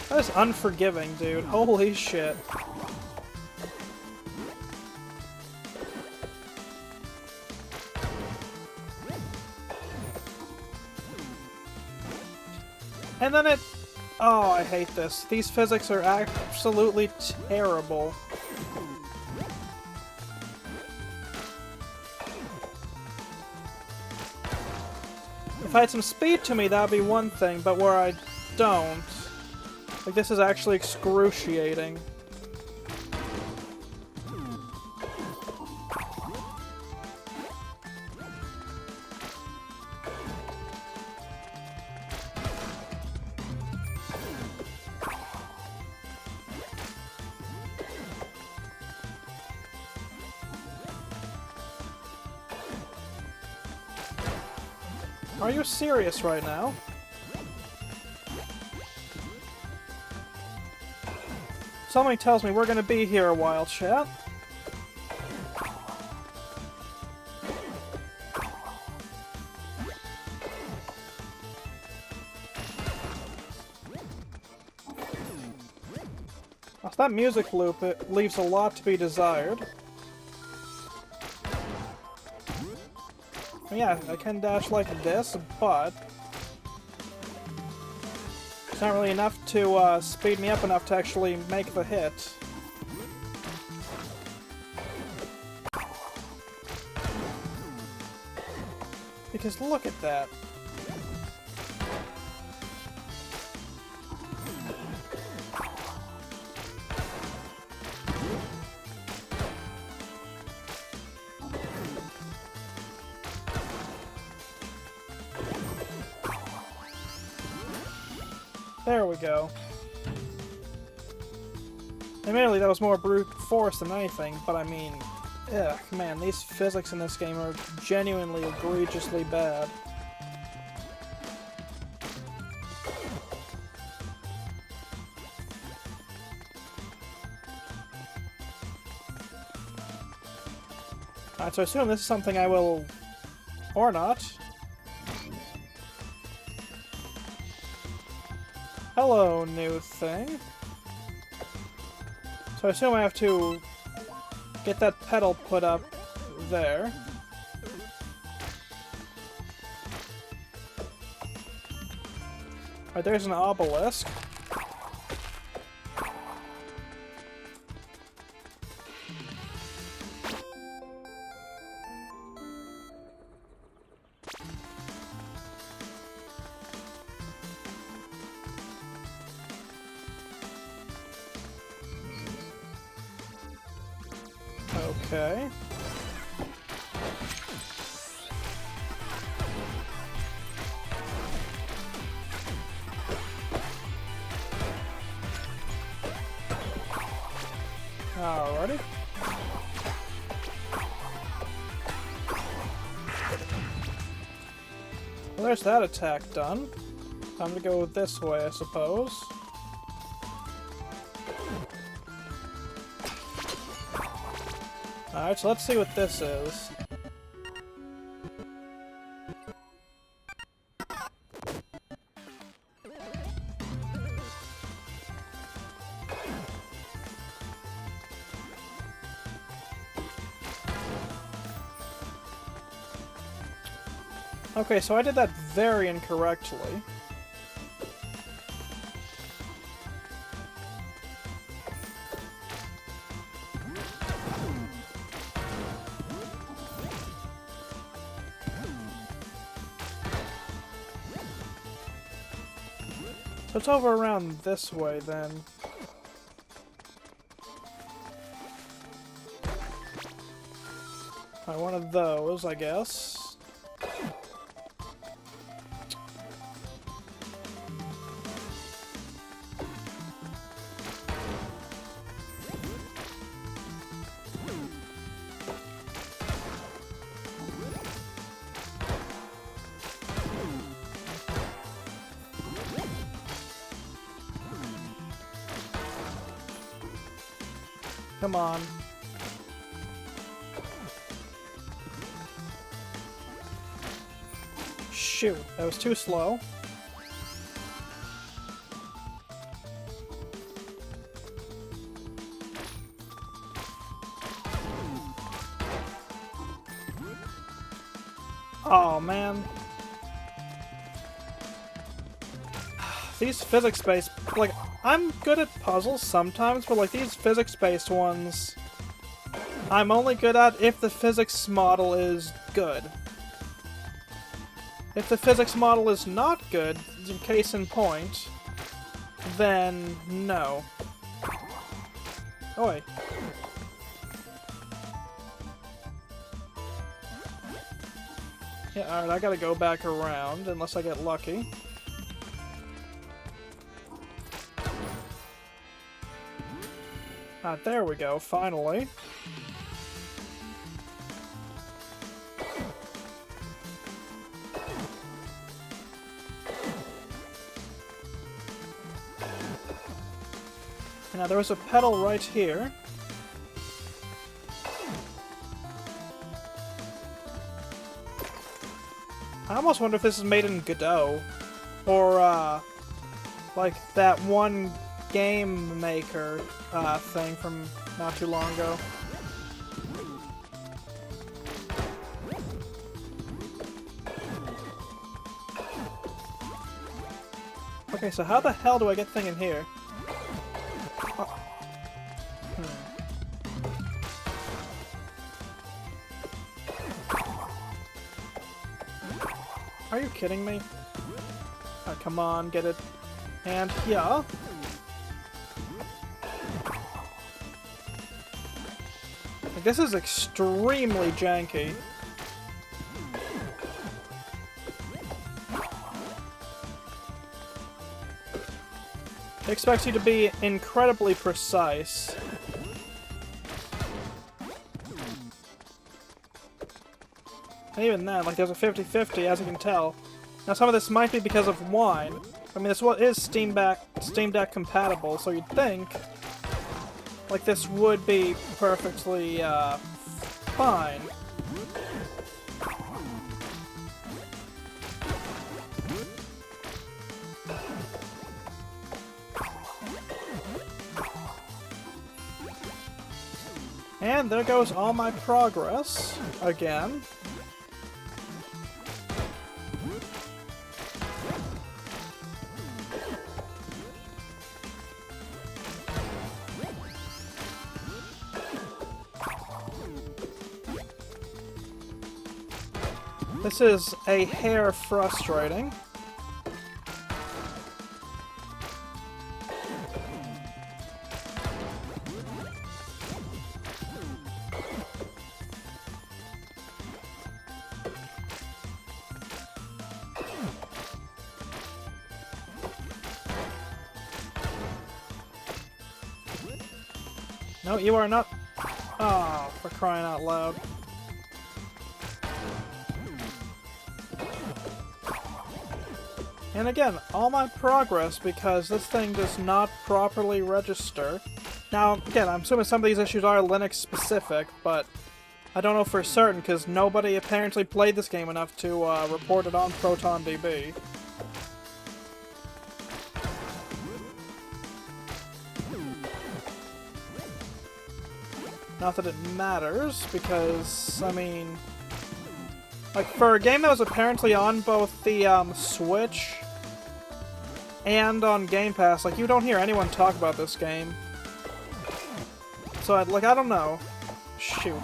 That is unforgiving, dude. Holy shit. And then it... Oh, I hate this. These physics are absolutely terrible. If I had some speed to me, that'd be one thing, but where I don't... Like, this is actually excruciating. Are you serious right now? Something tells me we're gonna be here a while, chat. Oh, that music loop, it leaves a lot to be desired. Yeah, I can dash like this, but it's not really enough to speed me up enough to actually make the hit. Because look at that. There we go. Admittedly, that was more brute force than anything, but I mean, ugh, man, these physics in this game are genuinely egregiously bad. Alright, so I assume this is something I will... or not. Hello, new thing. So I assume I have to get that pedal put up there. Alright, there's an obelisk. Okay. Alrighty. Well, there's that attack done. Time to go this way, I suppose. Alright, so let's see what this is. Okay, so I did that very incorrectly. So it's over around this way, then. Alright, one of those, I guess. Come on. Shoot, that was too slow. Oh man. These physics-based, like, I'm good at puzzles sometimes, but like these physics-based ones, I'm only good at if the physics model is good. If the physics model is not good, case in point, then no. Oh wait. Yeah, alright, I gotta go back around unless I get lucky. Ah, there we go, finally. Now there was a pedal right here. I almost wonder if this is made in Godot. Or, like that one game maker thing from not too long ago. Okay, so how the hell do I get thing in here? Oh. Are you kidding me? Oh, come on, get it. And yeah. Like, this is extremely janky. It expects you to be incredibly precise. And even then, like, there's a 50-50, as you can tell. Now, some of this might be because of wine. I mean, this is Steam Deck compatible, so you'd think, like, this would be perfectly, fine. And there goes all my progress, again. This is a hair frustrating. No, you are not. Oh, for crying out loud. And again, all my progress because this thing does not properly register. Now, again, I'm assuming some of these issues are Linux specific, but I don't know for certain because nobody apparently played this game enough to report it on ProtonDB. Not that it matters, because, I mean, like, for a game that was apparently on both the Switch and on Game Pass, like, you don't hear anyone talk about this game. So, I don't know. Shoot.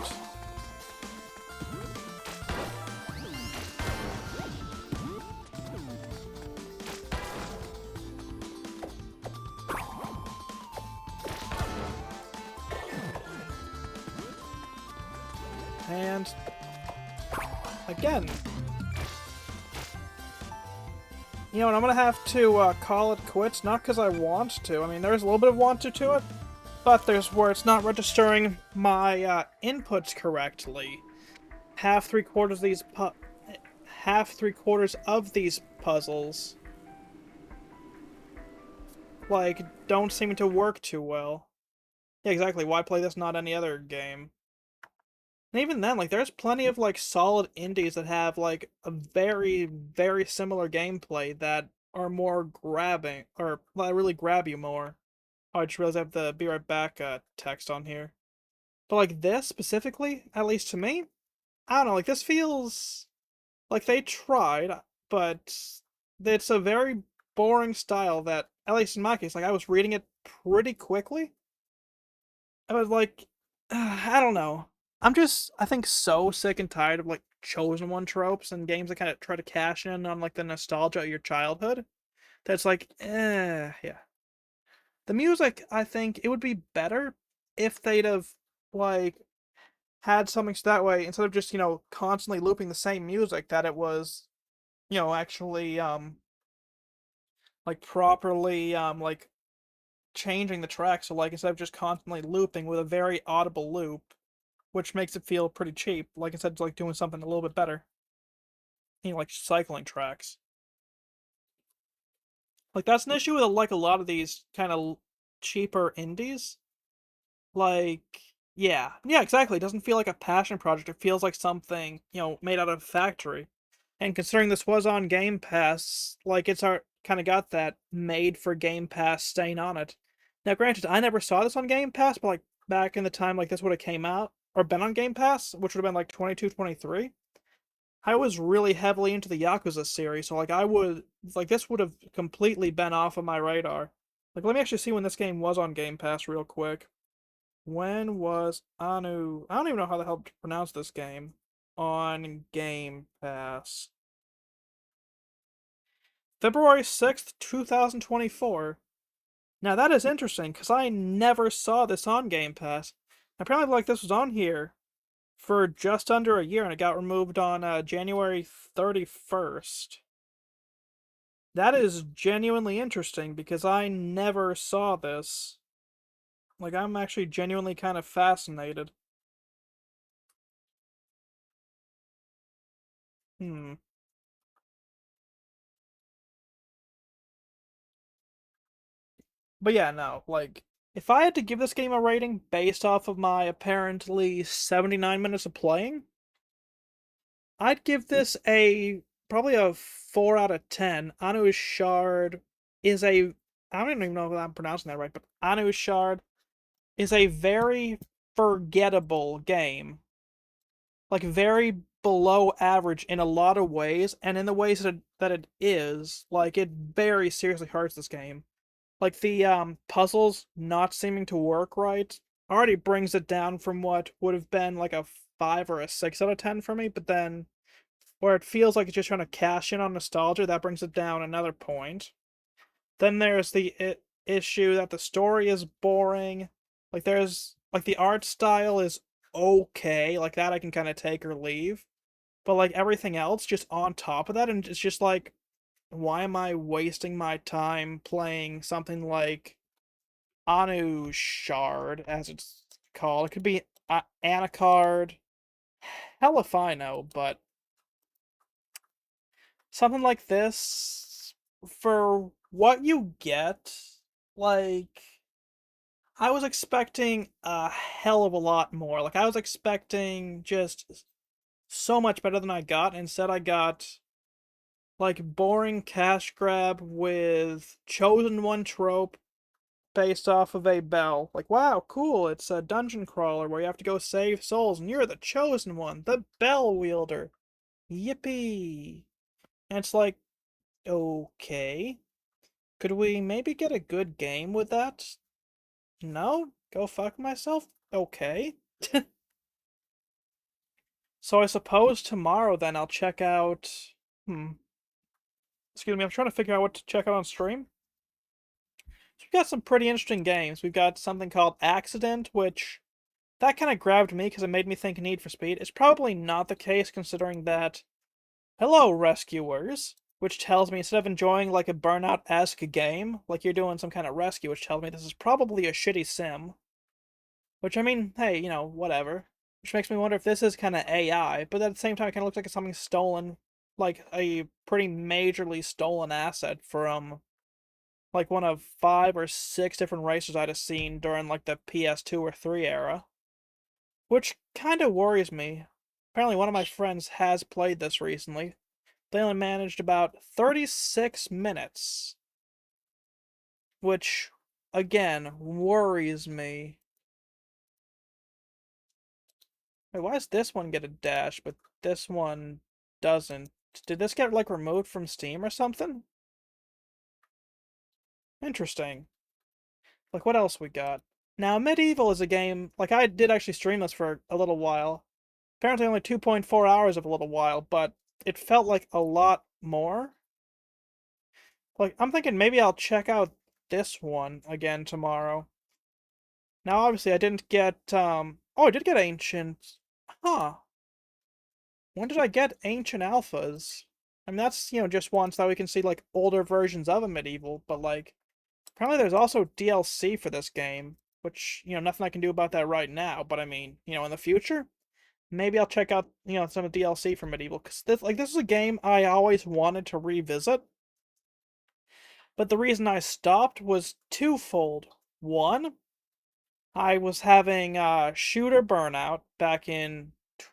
And again, you know, and I'm gonna have to call it quits, not because I want to. I mean, there's a little bit of want to it, but there's where it's not registering my inputs correctly. Half three quarters of these puzzles, like, don't seem to work too well. Yeah, exactly. Why play this, not any other game? And even then, like, there's plenty of, like, solid indies that have, like, a very, very similar gameplay that are more grabbing, or that really grab you more. Oh, I just realized I have the be right back text on here. But, like, this specifically, at least to me, I don't know, like, this feels like they tried, but it's a very boring style that, at least in my case, like, I was reading it pretty quickly. I was like, I don't know. I think, so sick and tired of, like, chosen one tropes and games that kind of try to cash in on, like, the nostalgia of your childhood. That's like, yeah. The music, I think it would be better if they'd have, like, had something so that way, instead of just, you know, constantly looping the same music, that it was, you know, actually, like, properly, like, changing the track, so, like, instead of just constantly looping with a very audible loop, which makes it feel pretty cheap, like, instead of, like, doing something a little bit better. You know, like, cycling tracks. Like, that's an issue with, like, a lot of these kind of cheaper indies. Like, yeah. Yeah, exactly. It doesn't feel like a passion project. It feels like something, you know, made out of a factory. And considering this was on Game Pass, like, it's kind of got that made for Game Pass stain on it. Now, granted, I never saw this on Game Pass, but, like, back in the time, like, this would have came out, or been on Game Pass, which would have been, like, 22, 23, I was really heavily into the Yakuza series, so, like, this would have completely been off of my radar. Like, let me actually see when this game was on Game Pass real quick. When was Anu? I don't even know how the hell to pronounce this game on Game Pass. February 6th, 2024. Now that is interesting, because I never saw this on Game Pass. Apparently, like, this was on here for just under a year, and it got removed on January 31st. That is genuinely interesting, because I never saw this. Like, I'm actually genuinely kind of fascinated. Hmm. But yeah, no, like, if I had to give this game a rating based off of my apparently 79 minutes of playing, I'd give this probably a 4 out of 10. Anu Shard is I don't even know if I'm pronouncing that right, but Anu Shard is a very forgettable game. Like, very below average in a lot of ways, and in the ways that it is, like, it very seriously hurts this game. Like, the puzzles not seeming to work right already brings it down from what would have been like a 5 or a 6 out of 10 for me, but then where it feels like it's just trying to cash in on nostalgia, that brings it down another point. Then there's the issue that the story is boring. Like, there's like the art style is okay, like that I can kind of take or leave. But like everything else just on top of that, and it's just like, why am I wasting my time playing something like Anu Shard, as it's called? It could be Anacard. Hell if I know, but something like this, for what you get, like, I was expecting a hell of a lot more. Like, I was expecting just so much better than I got. Instead, I got like boring cash grab with chosen one trope based off of a bell. Like, wow, cool, it's a dungeon crawler where you have to go save souls, and you're the chosen one, the bell wielder. Yippee! And it's like, okay. Could we maybe get a good game with that? No? Go fuck myself? Okay. So I suppose tomorrow then I'll check out. Excuse me, I'm trying to figure out what to check out on stream. So we've got some pretty interesting games. We've got something called Accident, which that kind of grabbed me because it made me think Need for Speed. It's probably not the case considering that. Hello, rescuers! Which tells me instead of enjoying like a Burnout-esque game, like you're doing some kind of rescue, which tells me this is probably a shitty sim. Which, I mean, hey, whatever. Which makes me wonder if this is kind of AI, but at the same time, it kind of looks like it's something stolen, like a pretty majorly stolen asset from like one of 5 or 6 different racers I'd have seen during like the PS2 or 3 era. Which kind of worries me. Apparently, one of my friends has played this recently. They only managed about 36 minutes, which, again, worries me. Wait, why does this one get a dash, but this one doesn't? Did this get, like, removed from Steam or something? Interesting. Like, what else we got? Now, Medieval is a game, like, I did actually stream this for a little while. Apparently only 2.4 hours of a little while, but it felt like a lot more. Like, I'm thinking maybe I'll check out this one again tomorrow. Now, obviously, I didn't get, oh, I did get Ancient. Huh. When did I get Ancient Alphas? I mean, that's, just one so that we can see, like, older versions of a Medieval, but, like, apparently there's also DLC for this game, which, nothing I can do about that right now, but I mean, in the future, maybe I'll check out, some of the DLC for Medieval, because this is a game I always wanted to revisit, but the reason I stopped was twofold. One, I was having shooter burnout back in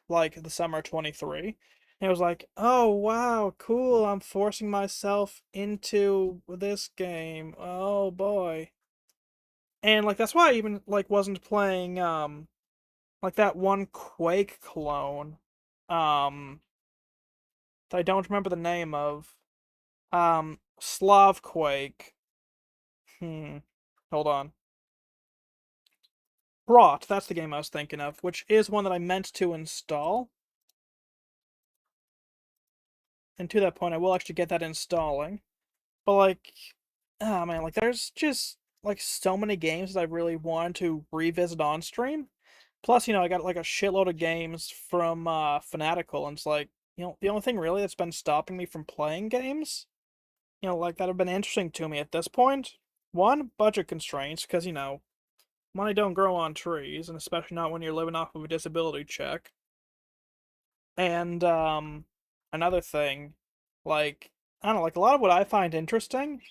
like the summer 23. And it was like, oh wow, cool, I'm forcing myself into this game. Oh boy. And like that's why I even like wasn't playing like that one Quake clone um that I don't remember the name of. Slav Quake. Hold on. Brought, that's the game I was thinking of, which is one that I meant to install. And to that point, I will actually get that installing. But like, oh man, like there's just like so many games that I really wanted to revisit on stream. Plus, I got like a shitload of games from Fanatical, and it's like, the only thing really that's been stopping me from playing games, like that have been interesting to me at this point. One, budget constraints, because money don't grow on trees, and especially not when you're living off of a disability check. And another thing, like I don't know, like a lot of what I find interesting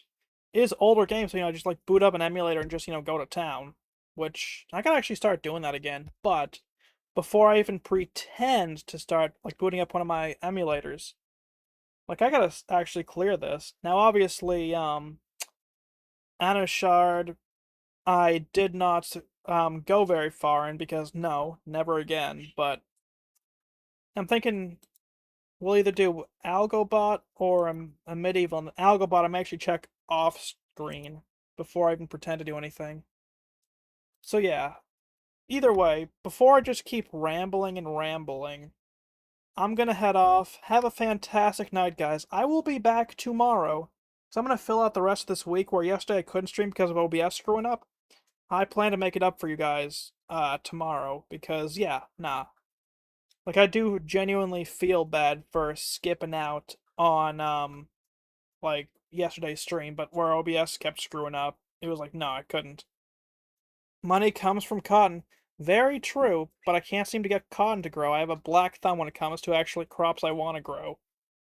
is older games. So, just like boot up an emulator and just go to town, which I gotta actually start doing that again. But before I even pretend to start like booting up one of my emulators, like I gotta actually clear this. Now, obviously, Anna Shard, I did not go very far in because no, never again. But I'm thinking we'll either do Algobot or a medieval. And Algobot, I'm actually check off screen before I even pretend to do anything. So yeah, either way, before I just keep rambling and rambling, I'm gonna head off. Have a fantastic night, guys. I will be back tomorrow. So I'm gonna fill out the rest of this week where yesterday I couldn't stream because of OBS screwing up. I plan to make it up for you guys tomorrow because yeah, nah. Like I do genuinely feel bad for skipping out on like yesterday's stream, but where OBS kept screwing up, it was like, no, I couldn't. Money comes from cotton. Very true, but I can't seem to get cotton to grow. I have a black thumb when it comes to actually crops I want to grow.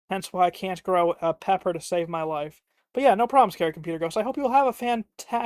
Hence why I can't grow a pepper to save my life. But yeah, no problems, Carry Computer Ghost. I hope you'll have a fantastic